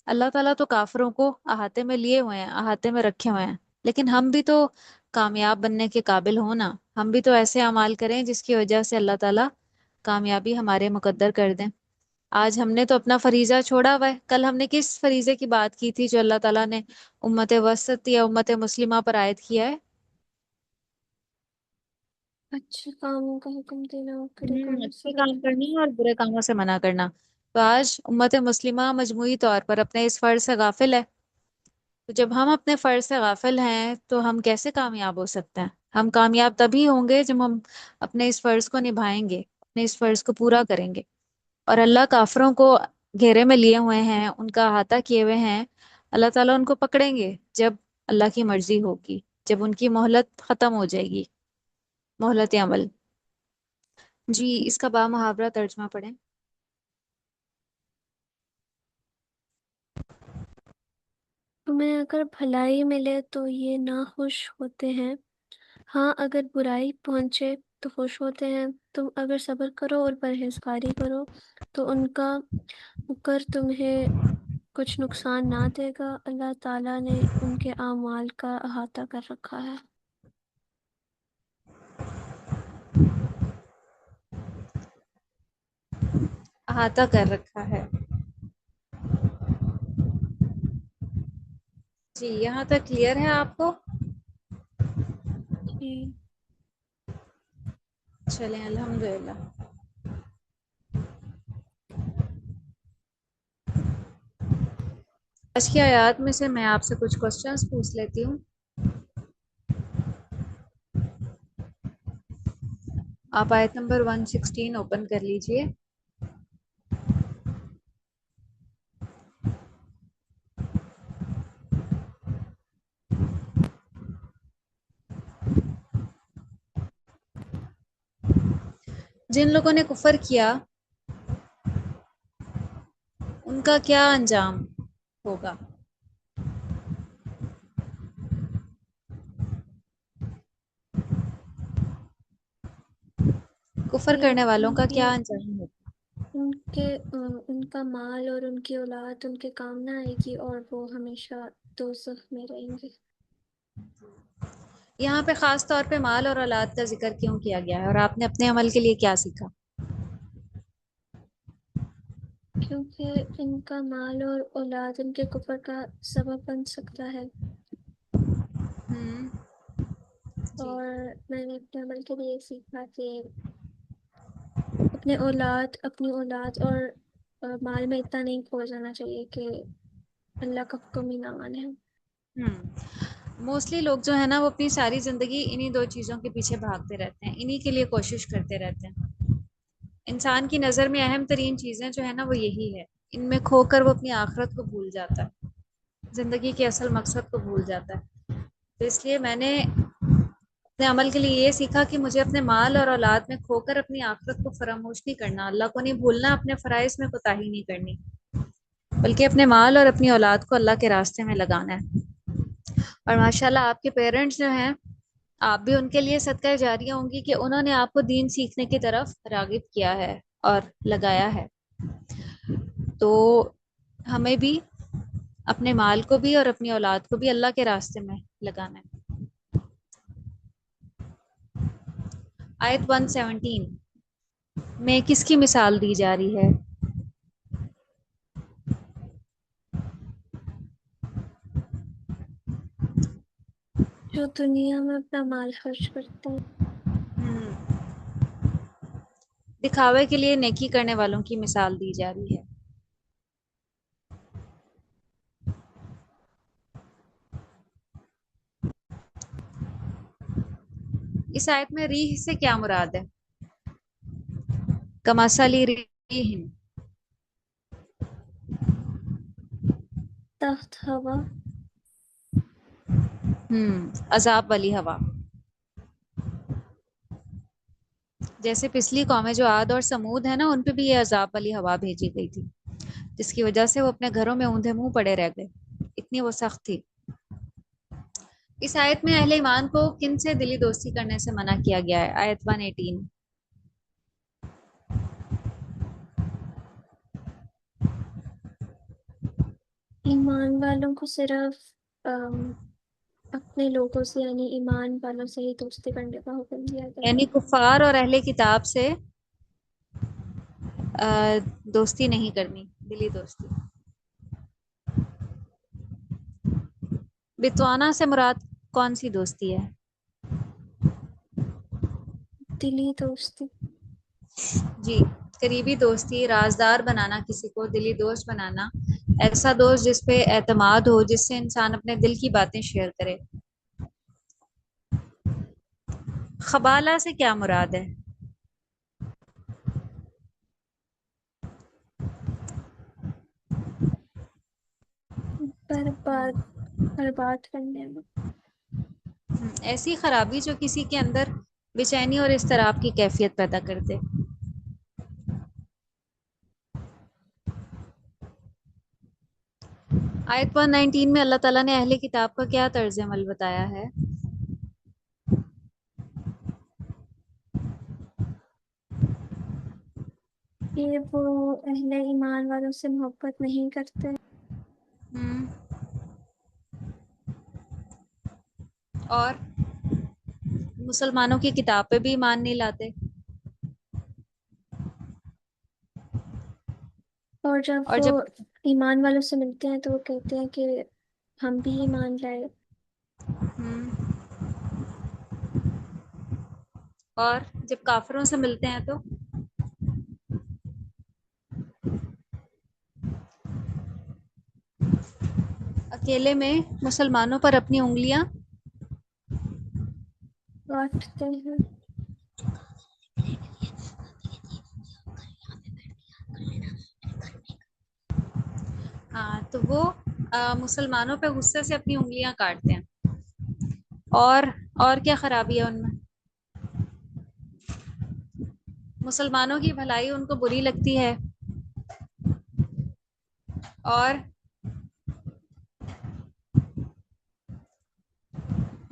अल्लाह ताला तो काफिरों को अहाते में लिए हुए हैं, अहाते में रखे हुए हैं। लेकिन हम भी तो कामयाब बनने के काबिल हो ना, हम भी तो ऐसे अमाल करें जिसकी वजह से अल्लाह ताला कामयाबी हमारे मुकद्दर कर दें। आज हमने तो अपना फरीजा छोड़ा हुआ है, कल हमने किस फरीजे की बात की थी जो अल्लाह ताला ने उम्मत वसत या उम्मत मुस्लिमा पर आयद किया है? अच्छे कामों का हुक्म देना और बुरे कामों से अच्छे मना काम करनी करना। है और बुरे कामों से मना करना। تو آج امت مسلمہ مجموعی طور پر اپنے اس فرض سے غافل ہے. تو جب ہم اپنے فرض سے غافل ہیں تو ہم کیسے کامیاب ہو سکتے ہیں؟ ہم کامیاب تبھی ہوں گے جب ہم اپنے اس فرض کو نبھائیں گے، اپنے اس فرض کو پورا کریں گے. اور اللہ کافروں کو گھیرے میں لیے ہوئے ہیں، ان کا احاطہ کیے ہوئے ہیں. اللہ تعالیٰ ان کو پکڑیں گے جب اللہ کی مرضی ہوگی، جب ان کی مہلت ختم ہو جائے گی، مہلت عمل. جی اس کا با محاورہ ترجمہ پڑھیں. تمہیں اگر بھلائی ملے تو یہ ناخوش ہوتے ہیں، ہاں اگر برائی پہنچے تو خوش ہوتے ہیں. تم اگر صبر کرو اور پرہیزگاری کرو تو ان کا مکر تمہیں کچھ نقصان نہ دے گا. اللہ تعالیٰ نے ان کے اعمال کا احاطہ کر رکھا ہے. احاطہ کر رکھا ہے. جی یہاں تک کلیئر ہے آپ کو؟ جی. چلیں الحمدللہ. آج کی آیات میں سے میں آپ سے کچھ کوشچنس پوچھ لیتی ہوں. آپ آیت نمبر 116 اوپن کر لیجئے. جن لوگوں نے کفر کیا ان کا کیا انجام ہوگا؟ کفر کہ کرنے والوں ان کا کی کیا انجام ہوگا؟ ان کا مال اور ان کی اولاد ان کے کام نہ آئے گی اور وہ ہمیشہ دوزخ میں رہیں گے. یہاں پہ خاص طور پہ مال اور اولاد کا ذکر کیوں کیا گیا ہے، اور آپ نے اپنے عمل کے لیے کیا سیکھا؟ کیونکہ ان کا مال اور اولاد ان کے کفر کا سبب بن سکتا ہے. ہوں جی. اور میں نے اپنے عمل کے لیے سیکھا کہ اپنی اولاد اور مال میں اتنا نہیں کھو جانا چاہیے کہ اللہ کا حکم ہی نہ مانے. موسٹلی لوگ جو ہے نا وہ اپنی ساری زندگی انہی دو چیزوں کے پیچھے بھاگتے رہتے ہیں، انہی کے لیے کوشش کرتے رہتے ہیں. انسان کی نظر میں اہم ترین چیزیں جو ہے نا وہ یہی ہے. ان میں کھو کر وہ اپنی آخرت کو بھول جاتا ہے، زندگی کے اصل مقصد کو بھول جاتا ہے. تو اس لیے میں نے اپنے عمل کے لیے یہ سیکھا کہ مجھے اپنے مال اور اولاد میں کھو کر اپنی آخرت کو فراموش نہیں کرنا، اللہ کو نہیں بھولنا، اپنے فرائض میں کوتاہی نہیں کرنی، بلکہ اپنے مال اور اپنی اولاد کو اللہ کے راستے میں لگانا ہے. اور ماشاءاللہ آپ کے پیرنٹس جو ہیں، آپ بھی ان کے لیے صدقہ جاریہ ہوں گی کہ انہوں نے آپ کو دین سیکھنے کی طرف راغب کیا ہے اور لگایا ہے. تو ہمیں بھی اپنے مال کو بھی اور اپنی اولاد کو بھی اللہ کے راستے میں لگانا ہے. آیت 117 میں کس کی مثال دی جا رہی ہے؟ جو دنیا میں اپنا مال خرچ کرتے ہیں. دکھاوے کے لیے نیکی کرنے والوں کی مثال دی جا رہی ہے. اس آیت میں ریح سے کیا مراد ہے؟ کمثلی ریح. تخت ہوا. عذاب والی ہوا. جیسے پچھلی قومیں جو عاد اور سمود ہے نا، ان پہ بھی یہ عذاب والی ہوا بھیجی گئی تھی، جس کی وجہ سے وہ اپنے گھروں میں اوندھے منہ پڑے رہ گئے، اتنی وہ سخت تھی. اس آیت میں اہل ایمان کو کن سے دلی دوستی کرنے سے منع کیا گیا ہے؟ آیت 118. ایمان والوں کو صرف اپنے لوگوں سے یعنی ایمان والوں سے ہی دوستی کرنے کا حکم دیا گیا ہے. یعنی کفار اور اہل کتاب سے دوستی نہیں کرنی، دلی دوستی. بتوانا سے مراد کون سی دوستی ہے؟ دلی دوستی. جی قریبی دوستی، رازدار بنانا، کسی کو دلی دوست بنانا، ایسا دوست جس پہ اعتماد ہو، جس سے انسان اپنے دل کی باتیں شیئر کرے۔ خبالہ سے کیا مراد ہے؟ برباد برباد کرنے میں۔ ایسی خرابی جو کسی کے اندر بے چینی اور اضطراب کی کیفیت پیدا کر دے۔ آیت 119 میں اللہ تعالیٰ نے اہل کتاب کا کیا طرز عمل بتایا ہے؟ کہ وہ اہل ایمان والوں سے محبت نہیں کرتے، ہم، اور مسلمانوں کی کتاب پہ بھی ایمان نہیں لاتے۔ اور جب اور وہ جب ایمان والوں سے ملتے ہیں تو وہ کہتے ہیں کہ ہم بھی ایمان لائے۔ ہم، اور جب کافروں سے ملتے ہیں تو اکیلے میں مسلمانوں پر اپنی انگلیاں کاٹتے ہیں۔ ہاں تو وہ مسلمانوں پہ غصے سے اپنی انگلیاں کاٹتے ہیں۔ اور اور کیا خرابی ہے ان میں؟ مسلمانوں کی بھلائی ان کو بری لگتی ہے۔ اور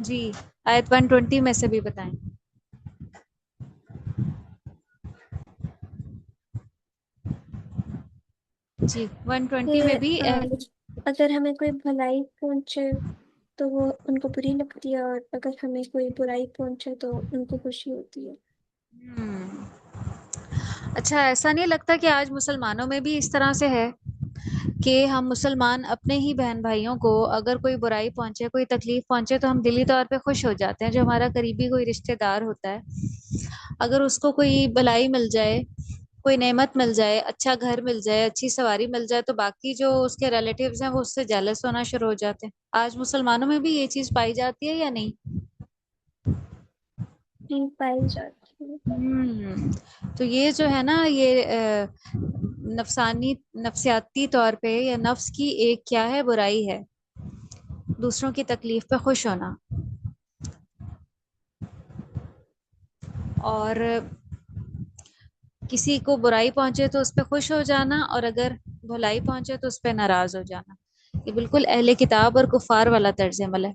جی آیت 120 میں سے بھی بتائیں۔ جی 120 میں کہ بھی اگر ہمیں کوئی بھلائی پہنچے تو وہ ان کو بری لگتی ہے، اور اگر ہمیں کوئی برائی پہنچے تو ان کو خوشی ہوتی ہے۔ ہم، اچھا ایسا نہیں لگتا کہ آج مسلمانوں میں بھی اس طرح سے ہے کہ ہم مسلمان اپنے ہی بہن بھائیوں کو اگر کوئی برائی پہنچے، کوئی تکلیف پہنچے تو ہم دلی طور پہ خوش ہو جاتے ہیں۔ جو ہمارا قریبی کوئی رشتہ دار ہوتا ہے، اگر اس کو کوئی بلائی مل جائے، کوئی نعمت مل جائے، اچھا گھر مل جائے، اچھی سواری مل جائے، تو باقی جو اس کے ریلیٹیوز ہیں وہ اس سے جیلس ہونا شروع ہو جاتے ہیں۔ آج مسلمانوں میں بھی یہ چیز پائی جاتی ہے یا نہیں؟ نہیں پائی جاتی ہے۔ تو یہ جو ہے نا، یہ نفسانی نفسیاتی طور پہ یا نفس کی ایک کیا ہے، برائی ہے، دوسروں کی تکلیف پہ خوش ہونا۔ اور کسی کو برائی پہنچے تو اس پہ خوش ہو جانا، اور اگر بھلائی پہنچے تو اس پہ ناراض ہو جانا، یہ بالکل اہل کتاب اور کفار والا طرز عمل ہے۔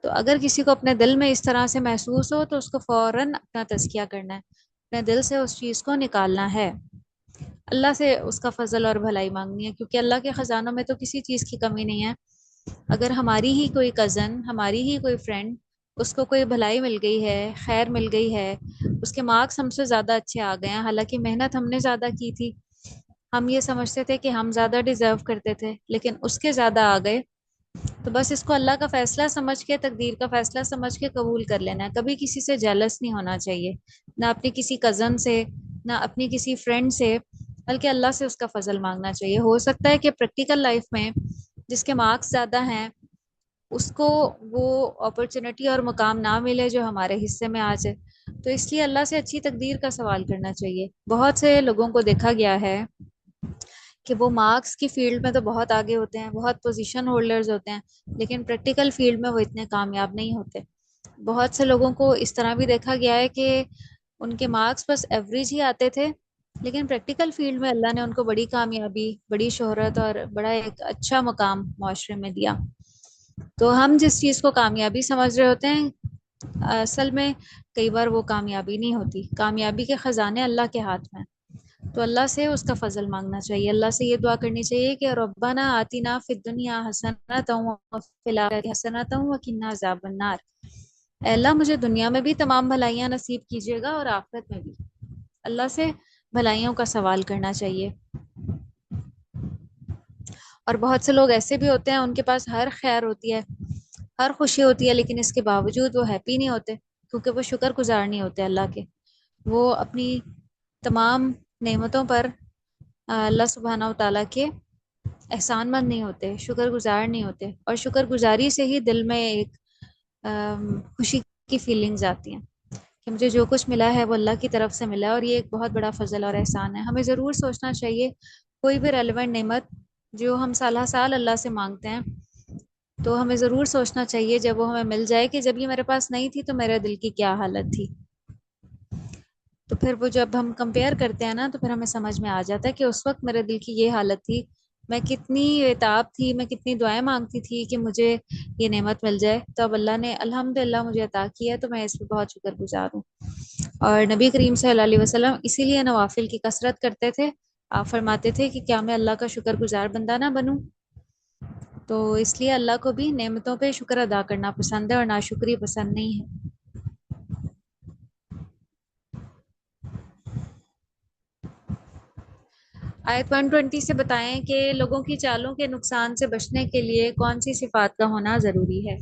تو اگر کسی کو اپنے دل میں اس طرح سے محسوس ہو تو اس کو فوراً اپنا تزکیہ کرنا ہے، اپنے دل سے اس چیز کو نکالنا ہے، اللہ سے اس کا فضل اور بھلائی مانگنی ہے، کیونکہ اللہ کے خزانوں میں تو کسی چیز کی کمی نہیں ہے۔ اگر ہماری ہی کوئی کزن، ہماری ہی کوئی فرینڈ، اس کو کوئی بھلائی مل گئی ہے، خیر مل گئی ہے، اس کے مارکس ہم سے زیادہ اچھے آ گئے ہیں، حالانکہ محنت ہم نے زیادہ کی تھی، ہم یہ سمجھتے تھے کہ ہم زیادہ ڈیزرو کرتے تھے لیکن اس کے زیادہ آ گئے، تو بس اس کو اللہ کا فیصلہ سمجھ کے، تقدیر کا فیصلہ سمجھ کے قبول کر لینا ہے۔ کبھی کسی سے جیلس نہیں ہونا چاہیے، نہ اپنی کسی کزن سے، نہ اپنی کسی فرینڈ سے، بلکہ اللہ سے اس کا فضل مانگنا چاہیے۔ ہو سکتا ہے کہ پریکٹیکل لائف میں جس کے مارکس زیادہ ہیں اس کو وہ اپرچونٹی اور مقام نہ ملے جو ہمارے حصے میں آ جائے، تو اس لیے اللہ سے اچھی تقدیر کا سوال کرنا چاہیے۔ بہت سے لوگوں کو دیکھا گیا ہے کہ وہ مارکس کی فیلڈ میں تو بہت آگے ہوتے ہیں، بہت پوزیشن ہولڈرز ہوتے ہیں، لیکن پریکٹیکل فیلڈ میں وہ اتنے کامیاب نہیں ہوتے۔ بہت سے لوگوں کو اس طرح بھی دیکھا گیا ہے کہ ان کے مارکس بس ایوریج ہی آتے تھے، لیکن پریکٹیکل فیلڈ میں اللہ نے ان کو بڑی کامیابی، بڑی شہرت اور بڑا ایک اچھا مقام معاشرے میں دیا۔ تو ہم جس چیز کو کامیابی سمجھ رہے ہوتے ہیں، اصل میں کئی بار وہ کامیابی نہیں ہوتی۔ کامیابی کے خزانے اللہ کے ہاتھ میں، تو اللہ سے اس کا فضل مانگنا چاہیے، اللہ سے یہ دعا کرنی چاہیے کہ ربنا آتنا فی الدنیا حسنۃ وفی الآخرۃ حسنۃ وقنا عذاب النار، اے اللہ مجھے دنیا میں بھی تمام بھلائیاں نصیب کیجیے گا اور آخرت میں بھی۔ اللہ سے بھلائیوں کا سوال کرنا چاہیے۔ اور بہت سے لوگ ایسے بھی ہوتے ہیں، ان کے پاس ہر خیر ہوتی ہے، ہر خوشی ہوتی ہے، لیکن اس کے باوجود وہ ہیپی نہیں ہوتے، کیونکہ وہ شکر گزار نہیں ہوتے اللہ کے۔ وہ اپنی تمام नेमतों पर अल्लाह सुबहाना व तआला के एहसान मंद नहीं होते, शुक्रगुजार नहीं होते, और शुक्रगुजारी से ही दिल में एक खुशी की फीलिंग्स आती हैं कि मुझे जो कुछ मिला है वो अल्लाह की तरफ से मिला है, और ये एक बहुत बड़ा फजल और एहसान है। हमें ज़रूर सोचना चाहिए कोई भी रेलेवेंट नेमत जो हम साल साल अल्लाह से मांगते हैं, तो हमें ज़रूर सोचना चाहिए जब वो हमें मिल जाए कि जब ये मेरे पास नहीं थी तो मेरे दिल की क्या हालत थी। तो फिर वो जब हम कंपेयर करते हैं ना, तो फिर हमें समझ में आ जाता है कि उस वक्त मेरे दिल की ये हालत थी, मैं कितनी बेताब थी, मैं कितनी दुआएं मांगती थी कि मुझे ये नेमत मिल जाए। तो अब अल्लाह ने अल्हम्दुलिल्लाह मुझे अता की है, तो मैं इस पर बहुत शुक्रगुजार हूँ। और नबी करीम सल्लल्लाहु अलैहि वसल्लम इसीलिए नवाफिल की कसरत करते थे। आप फरमाते थे कि क्या मैं अल्लाह का शुक्रगुजार बंदा ना बनूं। तो इसलिए अल्लाह को भी नेमतों पे शुक्र अदा करना पसंद है और नाशुक्री पसंद नहीं है। आयत 120 से बताएं कि लोगों की चालों के नुकसान से बचने के लिए कौन सी सिफात का होना जरूरी है।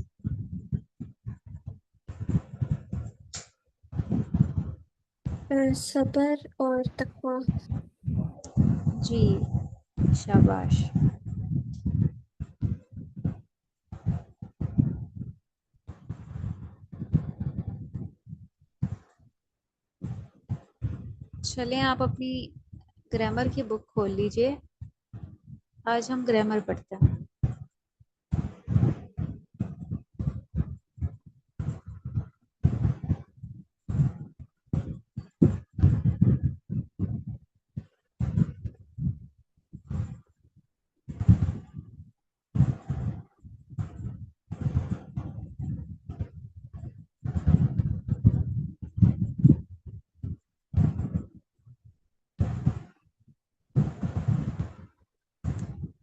सब्र और तकवा। जी, शाबाश। चलें, आप अपनी ग्रामर की बुक खोल लीजिए। आज हम ग्रामर पढ़ते हैं।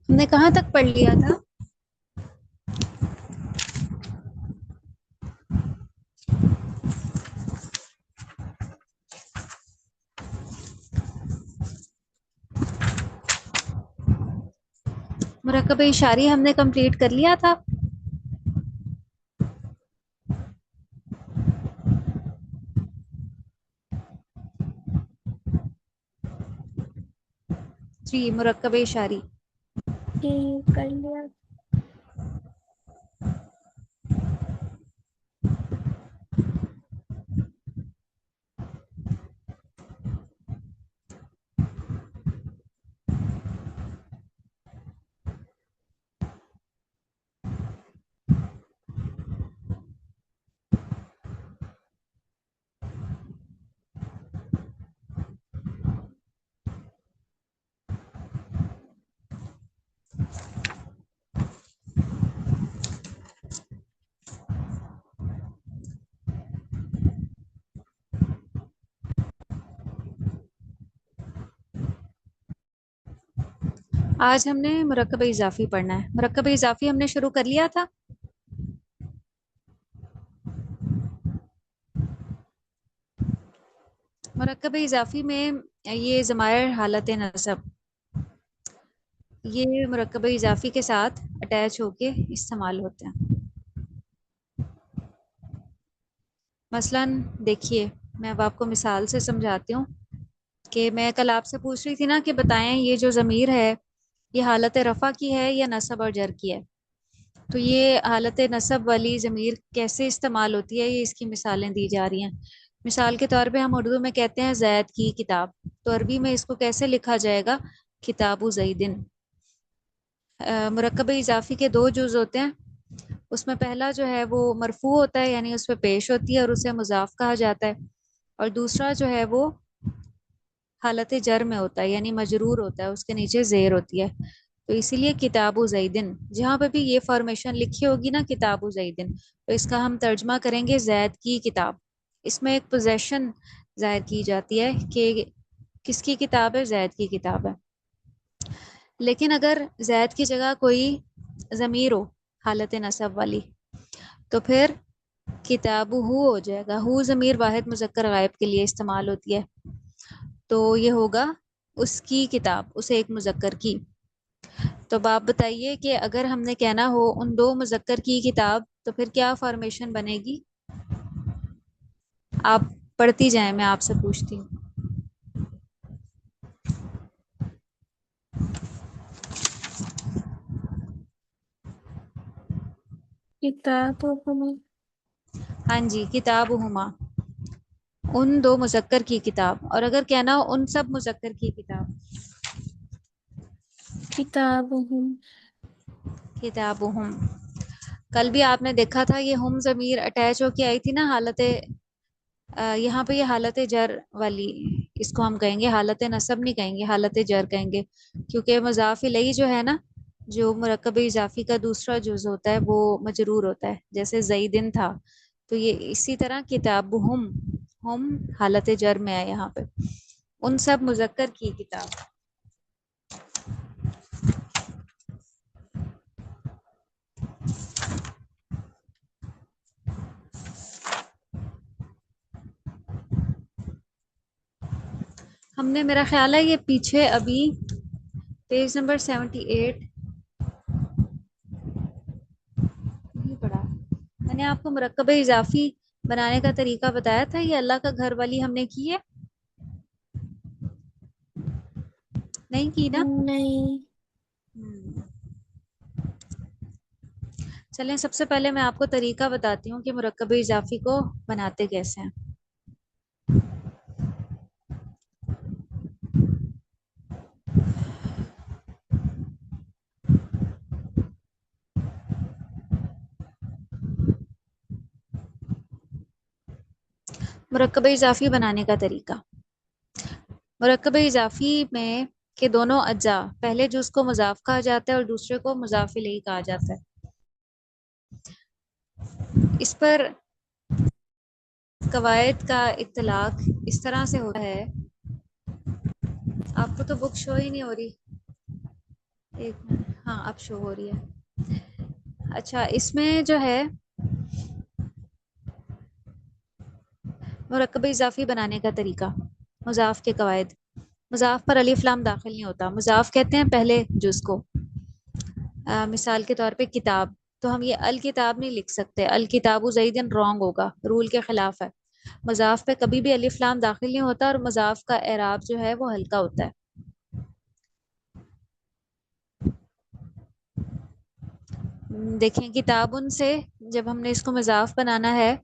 हमने कहाँ तक पढ़ लिया था? मुरक्कब इशारी हमने कंप्लीट कर लिया था। जी, मुरक्कब इशारी। ये कर लिया। आज हमने मुरक्कब इजाफी पढ़ना है। मुरक्कब इजाफी हमने शुरू कर लिया था। मुरक्कब इजाफी में ये ज़मायर हालत नसब, ये मुरक्कब इजाफी के साथ अटैच होके इस्तेमाल होते हैं। मसलन देखिए, मैं अब आपको मिसाल से समझाती हूँ कि मैं कल आपसे पूछ रही थी ना कि बताएं ये जो ज़मीर है ये हालत रफ़ा की है या नसब और जर की है। तो ये हालत नसब वाली ज़मीर कैसे इस्तेमाल होती है, ये इसकी मिसालें दी जा रही हैं। मिसाल के तौर पे हम उर्दू में कहते हैं जैद की किताब, तो अरबी में इसको कैसे लिखा जाएगा? किताबु जैदिन। मुरक्कब इजाफी के दो जुज होते हैं। उसमें पहला जो है वो मरफू होता है, यानी उस पर पेश होती है और उसे मुजाफ कहा जाता है। और दूसरा जो है वो हालत जर में होता है, यानी मजरूर होता है, उसके नीचे जेर होती है। तो इसीलिए किताबु जैदिन, जहाँ पे भी ये फॉर्मेशन लिखी होगी ना किताबु जैदिन, तो इसका हम तर्जमा करेंगे जैद की किताब। इसमें एक पोजेशन जाहिर की जाती है कि किसकी किताब है, जैद की किताब है। लेकिन अगर जैद की जगह कोई ज़मीर हो हालत नसब वाली, तो फिर किताबु हु हो जाएगा। हु ज़मीर वाहिद मुज़क्कर गायब के लिए इस्तेमाल होती है, तो ये होगा उसकी किताब, उसे एक मुज़क्कर की। तो अब आप बताइए कि अगर हमने कहना हो उन दो मुज़क्कर की किताब, तो फिर क्या फॉर्मेशन बनेगी? आप पढ़ती जाएं, मैं आपसे पूछती हूँ। किताबुहुम। हाँ जी, किताब हुमा, उन दो मुजक्कर की किताब। और अगर कहना हो उन सब मुजक्कर की किताब, किताबुहुम। किताब हम। कल भी आपने देखा था ये हम जमीर अटैच होके आई थी ना हालत, यहाँ पे ये हालत जर वाली, इसको हम कहेंगे हालत नसब नहीं कहेंगे, हालत जर कहेंगे, क्योंकि मजाफ इलैही जो है ना, जो मुरक्कब इजाफी का दूसरा जुज होता है वो मजरूर होता है, जैसे जईदिन था, तो ये इसी तरह किताब हम हालत जर में है यहाँ पे, उन सब मुजक्कर की किताब। हमने, मेरा ख्याल है ये पीछे अभी पेज नंबर 78 नहीं पढ़ा, मैंने आपको मुरक्कब इजाफी बनाने का तरीका बताया था, ये अल्लाह का घर वाली हमने की है, नहीं की ना? नहीं। हम्म। चलें, सबसे पहले मैं आपको तरीका बताती हूँ कि मुरक्कब इजाफी को बनाते कैसे हैं। मुरक्कब इजाफी बनाने का तरीका, मुरक्कब इजाफी में के दोनों अज्जा, पहले जुज को मुजाफ कहा जाता है और दूसरे को मुजाफ इलैही कहा जाता है। इस पर कवायद का इत्तलाक इस तरह से होता है, आपको तो बुक शो ही नहीं हो रही, एक मिनट, हाँ अब शो हो रही है। अच्छा, इसमें जो है मुरक्कब इजाफी बनाने का तरीका, मुजाफ के कवायद, मुजाफ पर अलिफ लाम दाखिल नहीं होता, मुजाफ कहते हैं पहले जुज को। मिसाल के तौर पे किताब, तो हम ये अल किताब नहीं लिख सकते, अल किताबु ज़ैदन रॉन्ग होगा, रूल के खिलाफ है। मुजाफ पे कभी भी अलिफ लाम दाखिल नहीं होता और मुजाफ का एराब जो है वो हल्का होता है। देखें, किताबुन से जब हमने इसको मुजाफ बनाना है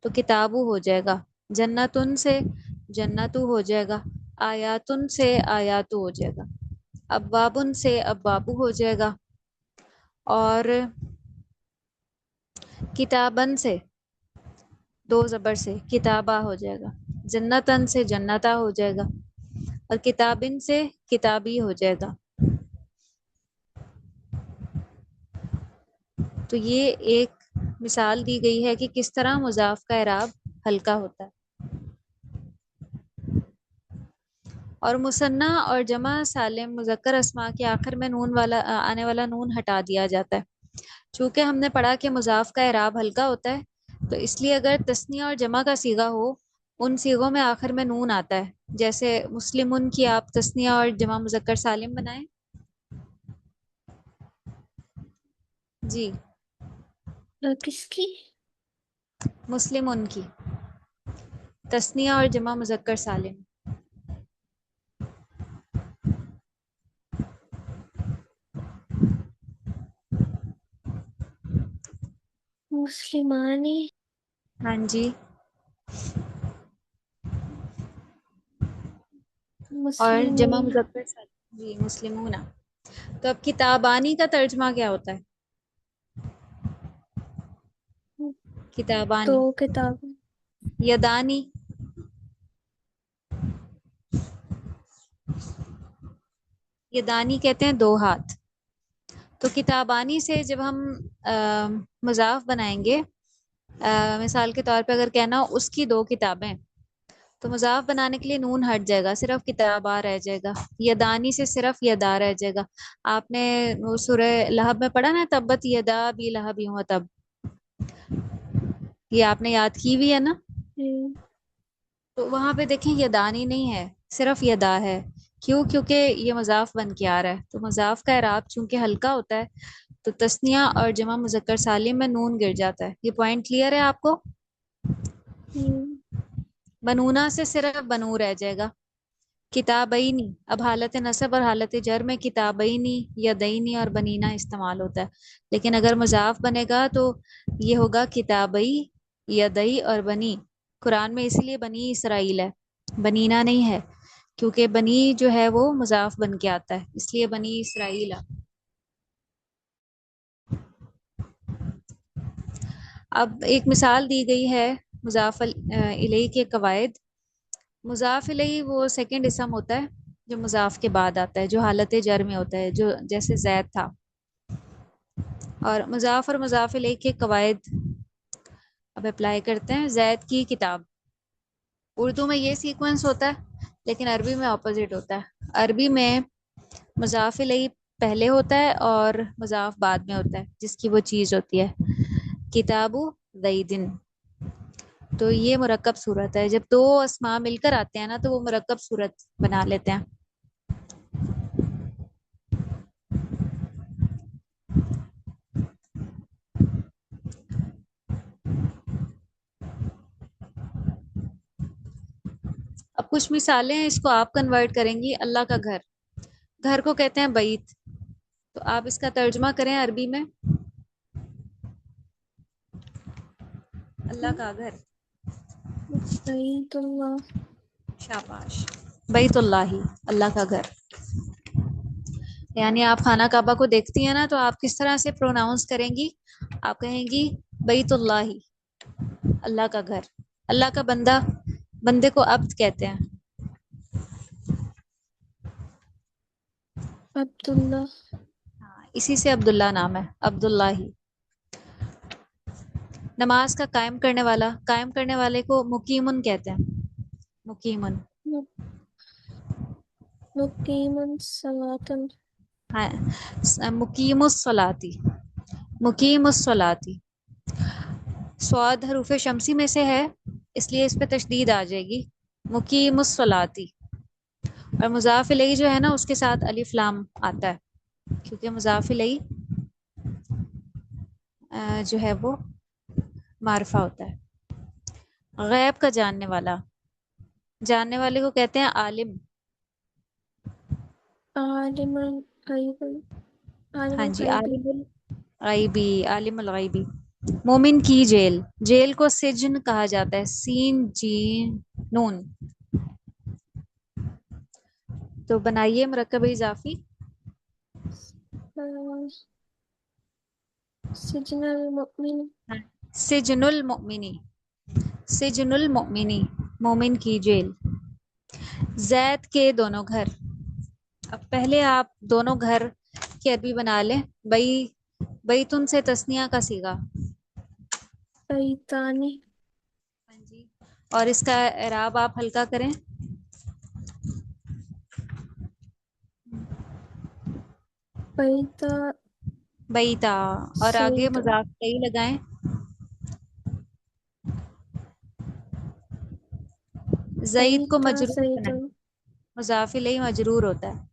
तो किताबु हो जाएगा, जन्नतुन से जन्नतु हो जाएगा, आयातुन से आयातु हो जाएगा, अब्बाबुन से अब्बाबु हो जाएगा, और किताबन से दो जबर से किताबा हो जाएगा, जन्नतन से जन्नता हो जाएगा, और किताबिन से किताबी हो जाएगा। तो ये एक मिसाल दी गई है कि किस तरह मुजाफ का एराब हल्का होता है। और मुसन्ना और जमा सालिम मुजक्कर अस्मा के आखिर में नून वाला आने वाला नून हटा दिया जाता है। चूंकि हमने पढ़ा कि मुजाफ का एराब हल्का होता है, तो इसलिए अगर तस्निया और जमा का सीगा हो, उन सीगों में आखिर में नून आता है। जैसे मुस्लिमुन की आप तस्निया और जमा मुजक्कर सालिम बनाएं। जी, किसकी? मुस्लिमुन की तस्निया और जमा मुजक्कर सालिम। मुस्लिमानी। हाँ जी। और जमा मुस्लिमून। मुजक्कर सालिम, जी मुस्लिमूना। तो अब किताबानी का तर्जमा क्या होता है? दो किताबानी, किताबें। यदानी, यदानी कहते हैं दो हाथ। तो किताबानी से जब हम मजाफ बनाएंगे, मिसाल के तौर पे अगर कहना हो उसकी दो किताबें, तो मजाफ बनाने के लिए नून हट जाएगा, सिर्फ किताबा रह जाएगा, यदानी से सिर्फ यदा रह जाएगा। आपने वो सूरह लहब में पढ़ा ना, तब्बत यदा भी लहब यूं तब, ये आपने याद की हुई है ना? हम्म। तो वहां पे देखें यदानी नहीं है, सिर्फ यदा है। क्यों? क्योंकि ये मजाफ बन के आ रहा है, तो मजाफ का एराब चूंकि हल्का होता है, तो तस्निया और जमा मुजक्कर सालिम में नून गिर जाता है। ये पॉइंट क्लियर है आपको? हम्म। बनूना से सिर्फ बनू रह जाएगा, किताबईनी, अब हालत नसब और हालत जर में किताबईनी, यदईनी और बनीना इस्तेमाल होता है। लेकिन अगर मुजाफ बनेगा तो ये होगा किताबई, यदई और बनी। कुरान में इसीलिए बनी इसराइल है, बनीना नहीं है, क्योंकि बनी जो है वो मुजाफ बन के आता है, इसलिए बनी इसराइल है। अब एक मिसाल दी गई है मुजाफ इलैही के कवायद। मुजाफ इलैही वो सेकंड इसम होता है जो मुजाफ के बाद आता है, जो हालत जर में होता है, जो जैसे जैद था। और मुजाफ इलैही के कवायद अब अप्लाई करते हैं। जैद की किताब, उर्दू में ये सीक्वेंस होता है, लेकिन अरबी में ऑपोजिट होता है। अरबी में मुजाफ इलैही पहले होता है और मुजाफ बाद में होता है, जिसकी वो चीज होती है। किताबु ज़ैदिन, तो ये मुरक्कब सूरत है। जब दो अस्मा मिलकर आते हैं ना तो वो मुरक्कब सूरत बना लेते हैं। अब कुछ मिसालें हैं, इसको आप कन्वर्ट करेंगी। अल्लाह का घर, घर को कहते हैं बैत, तो आप इसका तर्जुमा करें अरबी में, अल्लाह का घर। बैतुल्लाह। शाबाश, बैतुल्लाही, अल्लाह का घर। यानी आप खाना काबा को देखती हैं ना, तो आप किस तरह से प्रोनाउंस करेंगी? आप कहेंगी बैतुल्लाही, अल्लाह का घर। अल्लाह का बंदा, बंदे को अब्द कहते हैं। अब्दुल्लाह। हाँ, इसी से अब्दुल्ला नाम है, अब्दुल्लाही। नमाज का कायम करने वाले को मुकीमुन कहते हैं, मुकीमुन। मु- मुकीमुन सलातन। हाँ, मुकीमुस सलाती, मुकीमुस सलाती। स्वाद हरूफ शमसी में से है, इसलिए इस पे तशदीद आ जाएगी, मुकीमुस सलाती। और मुजाफ इलैही जो है ना, उसके साथ अलिफ लाम आता है, क्योंकि मुजाफ इलैही जो है वो मारफा होता है। गैब का जानने वाला, जानने वाले को कहते हैं आलिम। आलिमुल गैब। हाँ आलिमुल जी, गैबी। आलिमुल गाइबी, आलिमुल गाइबी। मोमिन की जेल, जेल को सिजन कहा जाता है, सीन जीन नून। तो बनाइए मुरक्कब इजाफी। सिजनल मुमिन। हाँ, सिजनुल मोमिनी, सिजनुल मोमिनी, मोमिन की जेल। जैद के दोनों घर, अब पहले आप दोनों घर की अरबी बना लें। बई, बैतुन से तस्निया का सीगा। बैतानी। हाँ जी, और इसका एराब आप हल्का करें। बैता बैता, और आगे सैदा। मजाक कई लगाएं। जईद को बैता मजरूर बनाएं, सैदुन। मुजाफ इलैही मजरूर होता है।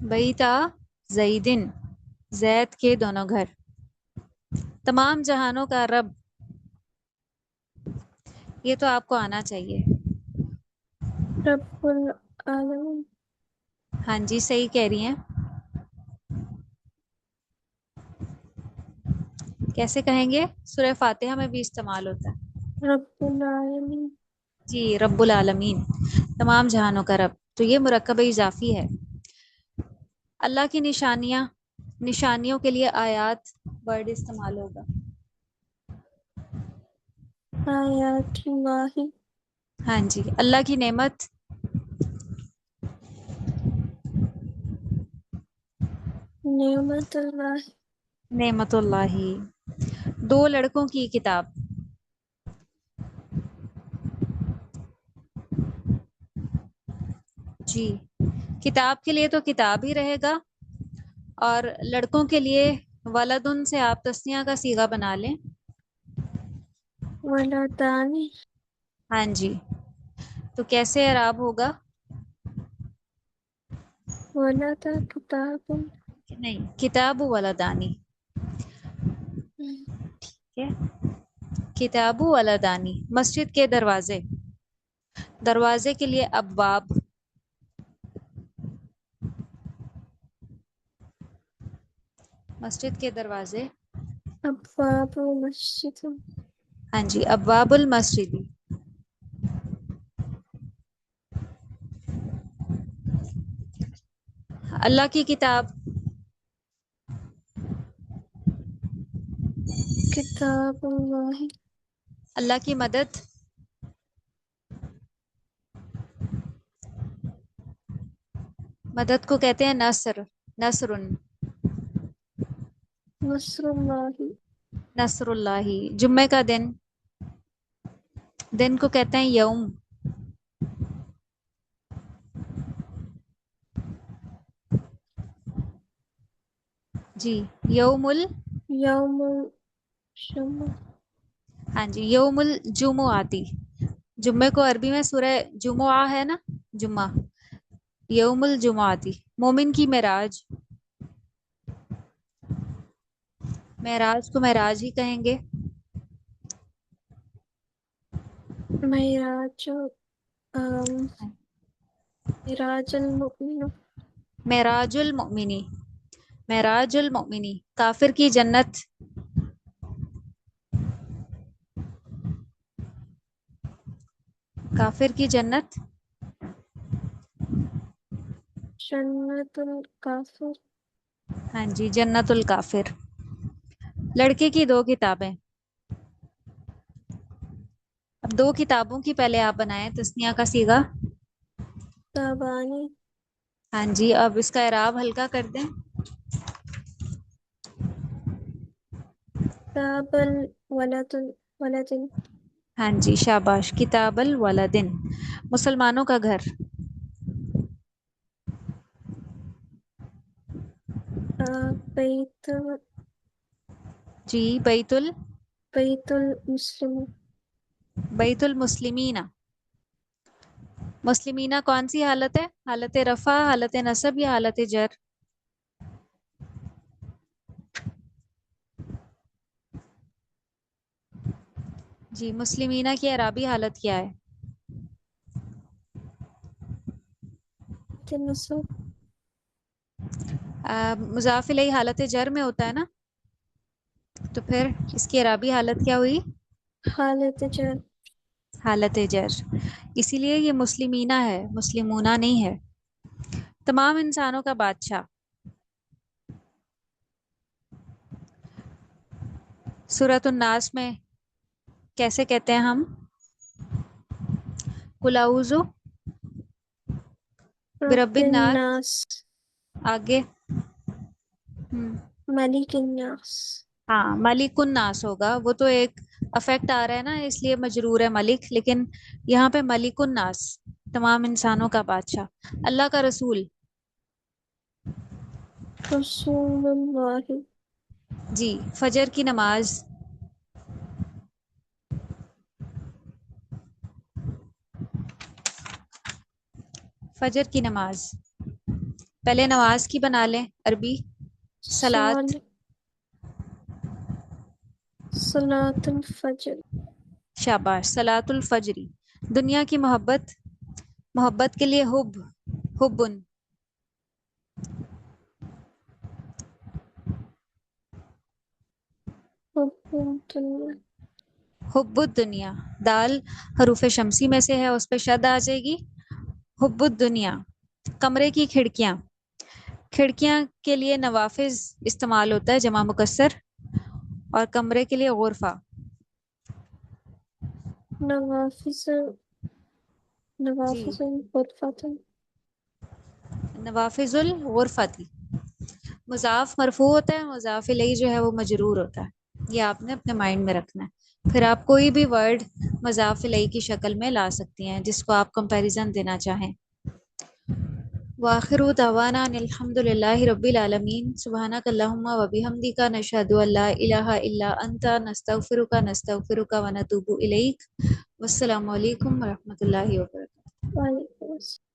बैता जईदिन, जैद के दोनों घर। तमाम जहानों का रब, ये तो आपको आना चाहिए। रब्बुल आलमीन। हाँ जी, सही कह रही हैं। कैसे कहेंगे? सूरह फातिहा में भी इस्तेमाल होता है। रब्बुल आलमीन। जी, रब्बुल आलमीन, तमाम जहानों का रब। तो ये मुरक्कब इजाफी है। अल्लाह की निशानियां, निशानियों के लिए आयात वर्ड इस्तेमाल होगा। आयातुल्लाही। हाँ जी, अल्लाह की नेमत, नेमतुल्लाही। नेमतुल्लाही। दो लड़कों की किताब, जी, किताब के लिए तो किताब ही रहेगा, और लड़कों के लिए वलदुन से आप तस्निया का सीगा बना लें। वलदानी। हाँ जी, तो कैसे एराब होगा? वलदा किताबुन। नहीं, किताब वलदानी, ठीक है। किताबु वलदानी, मस्जिद के दरवाजे, दरवाजे के लिए अबवाब, मस्जिद के दरवाजे। अब्वाब मस्जिद। हाँ जी, अबवाबुल मस्जिदी। अल्लाह की किताब, किताबुल्लाह। अल्लाह की मदद, मदद को कहते हैं नसर, नसरुन, नस्रुल्लाह। नसरुल्लाही। जुम्मे का दिन को कहते हैं यौम। जी, यौमुल। यौमुल जुमा। हाँ जी, यौमुल जुमुआती। जुम्मे को अरबी में सूरह जुमुआ है ना, जुम्मा, यौमुल जुमुआती। मोमिन की मेराज, मेराज को मेराज ही कहेंगे। मेराज मेराजुल मुमिन। मेराजुल मोमिनी, मेराजुल मोमिनी। काफिर की जन्नत, काफिर की जन्नत। जन्नतुल काफिर। हाँ जी, जन्नतुल काफिर। लड़के की दो किताबें। अब दो किताबों की पहले आप बनाएं तस्निया का सीगा। ताबानी। हाँ जी, अब इसका इराब हल्का कर दें। ताबल वलदुल वलदिन। हाँ जी, शाबाश। किताबल वलदिन, मुसलमानों का घर। बैत जी, बैतुल, बैतुल मुस्लिम। बैतुल मुस्लिमीना। मुस्लिमीना कौन सी हालत है? हालत रफा, हालत नसब या हालत जर? जी, मुस्लिमीना की अराबी हालत क्या है? नसब। मुजाफ इलैहि हालत जर में होता है ना, तो फिर इसकी अराबी हालत क्या हुई? हालत जर। हालत जर। इसीलिए ये मुस्लिमीना है, मुस्लिमूना नहीं है। तमाम इंसानों का बादशाह, सूरत नास में कैसे कहते हैं हम? कुलाउजु बिरब्बिन रब्बिन नास। नास। आगे। मलिकिन नास। हाँ, मलिकुन नास होगा, वो तो एक अफेक्ट आ रहा है ना, इसलिए मजरूर है मलिक, लेकिन यहाँ पे मलिकुन नास, तमाम इंसानों का बादशाह। अल्लाह का रसूल। रसूलुल्लाह। जी, फजर की नमाज, फजर की नमाज। पहले नमाज की बना लें अरबी। साल सलात, सलातुल फजर। शाबाश। सलातुल फजरी। दुनिया की मोहब्बत, मोहब्बत के लिए हुब, हुब्बुन, हुब्बुद्दुनिया। हुब्बुद दुनिया। दाल हरूफ शमसी में से है, उस पे शद आ जाएगी। हुब्बुद दुनिया। कमरे की खिड़कियां, खिड़कियां के लिए नवाफिज इस्तेमाल होता है, जमा मुकस्सर। और कमरे के लिए गुरफा, नवाफिस जी, नवाफिस गुरफतन। नवाफिजुल गुरफती। मुजाफ मरफू होता है, मुजाफ इलैहि जो है वो मजरूर होता है। ये आपने अपने माइंड में रखना है। फिर आप कोई भी वर्ड मुजाफ इलैहि की शक्ल में ला सकती हैं जिसको आप कंपैरिजन देना चाहें। वाखिरु दवाना अनिल हम्दुलिल्लाहि रब्बिल आलमीन। सुब्हानक अल्लाहुम्मा व बिहम्दिका नशहदु अल्ला इलाहा इल्ला अंता नस्तगफिरुका व नतूबु इलैक। वस्सलामु अलैकुम व रहमतुल्लाहि व बरकातुहू। वालेकुम अस्सलाम।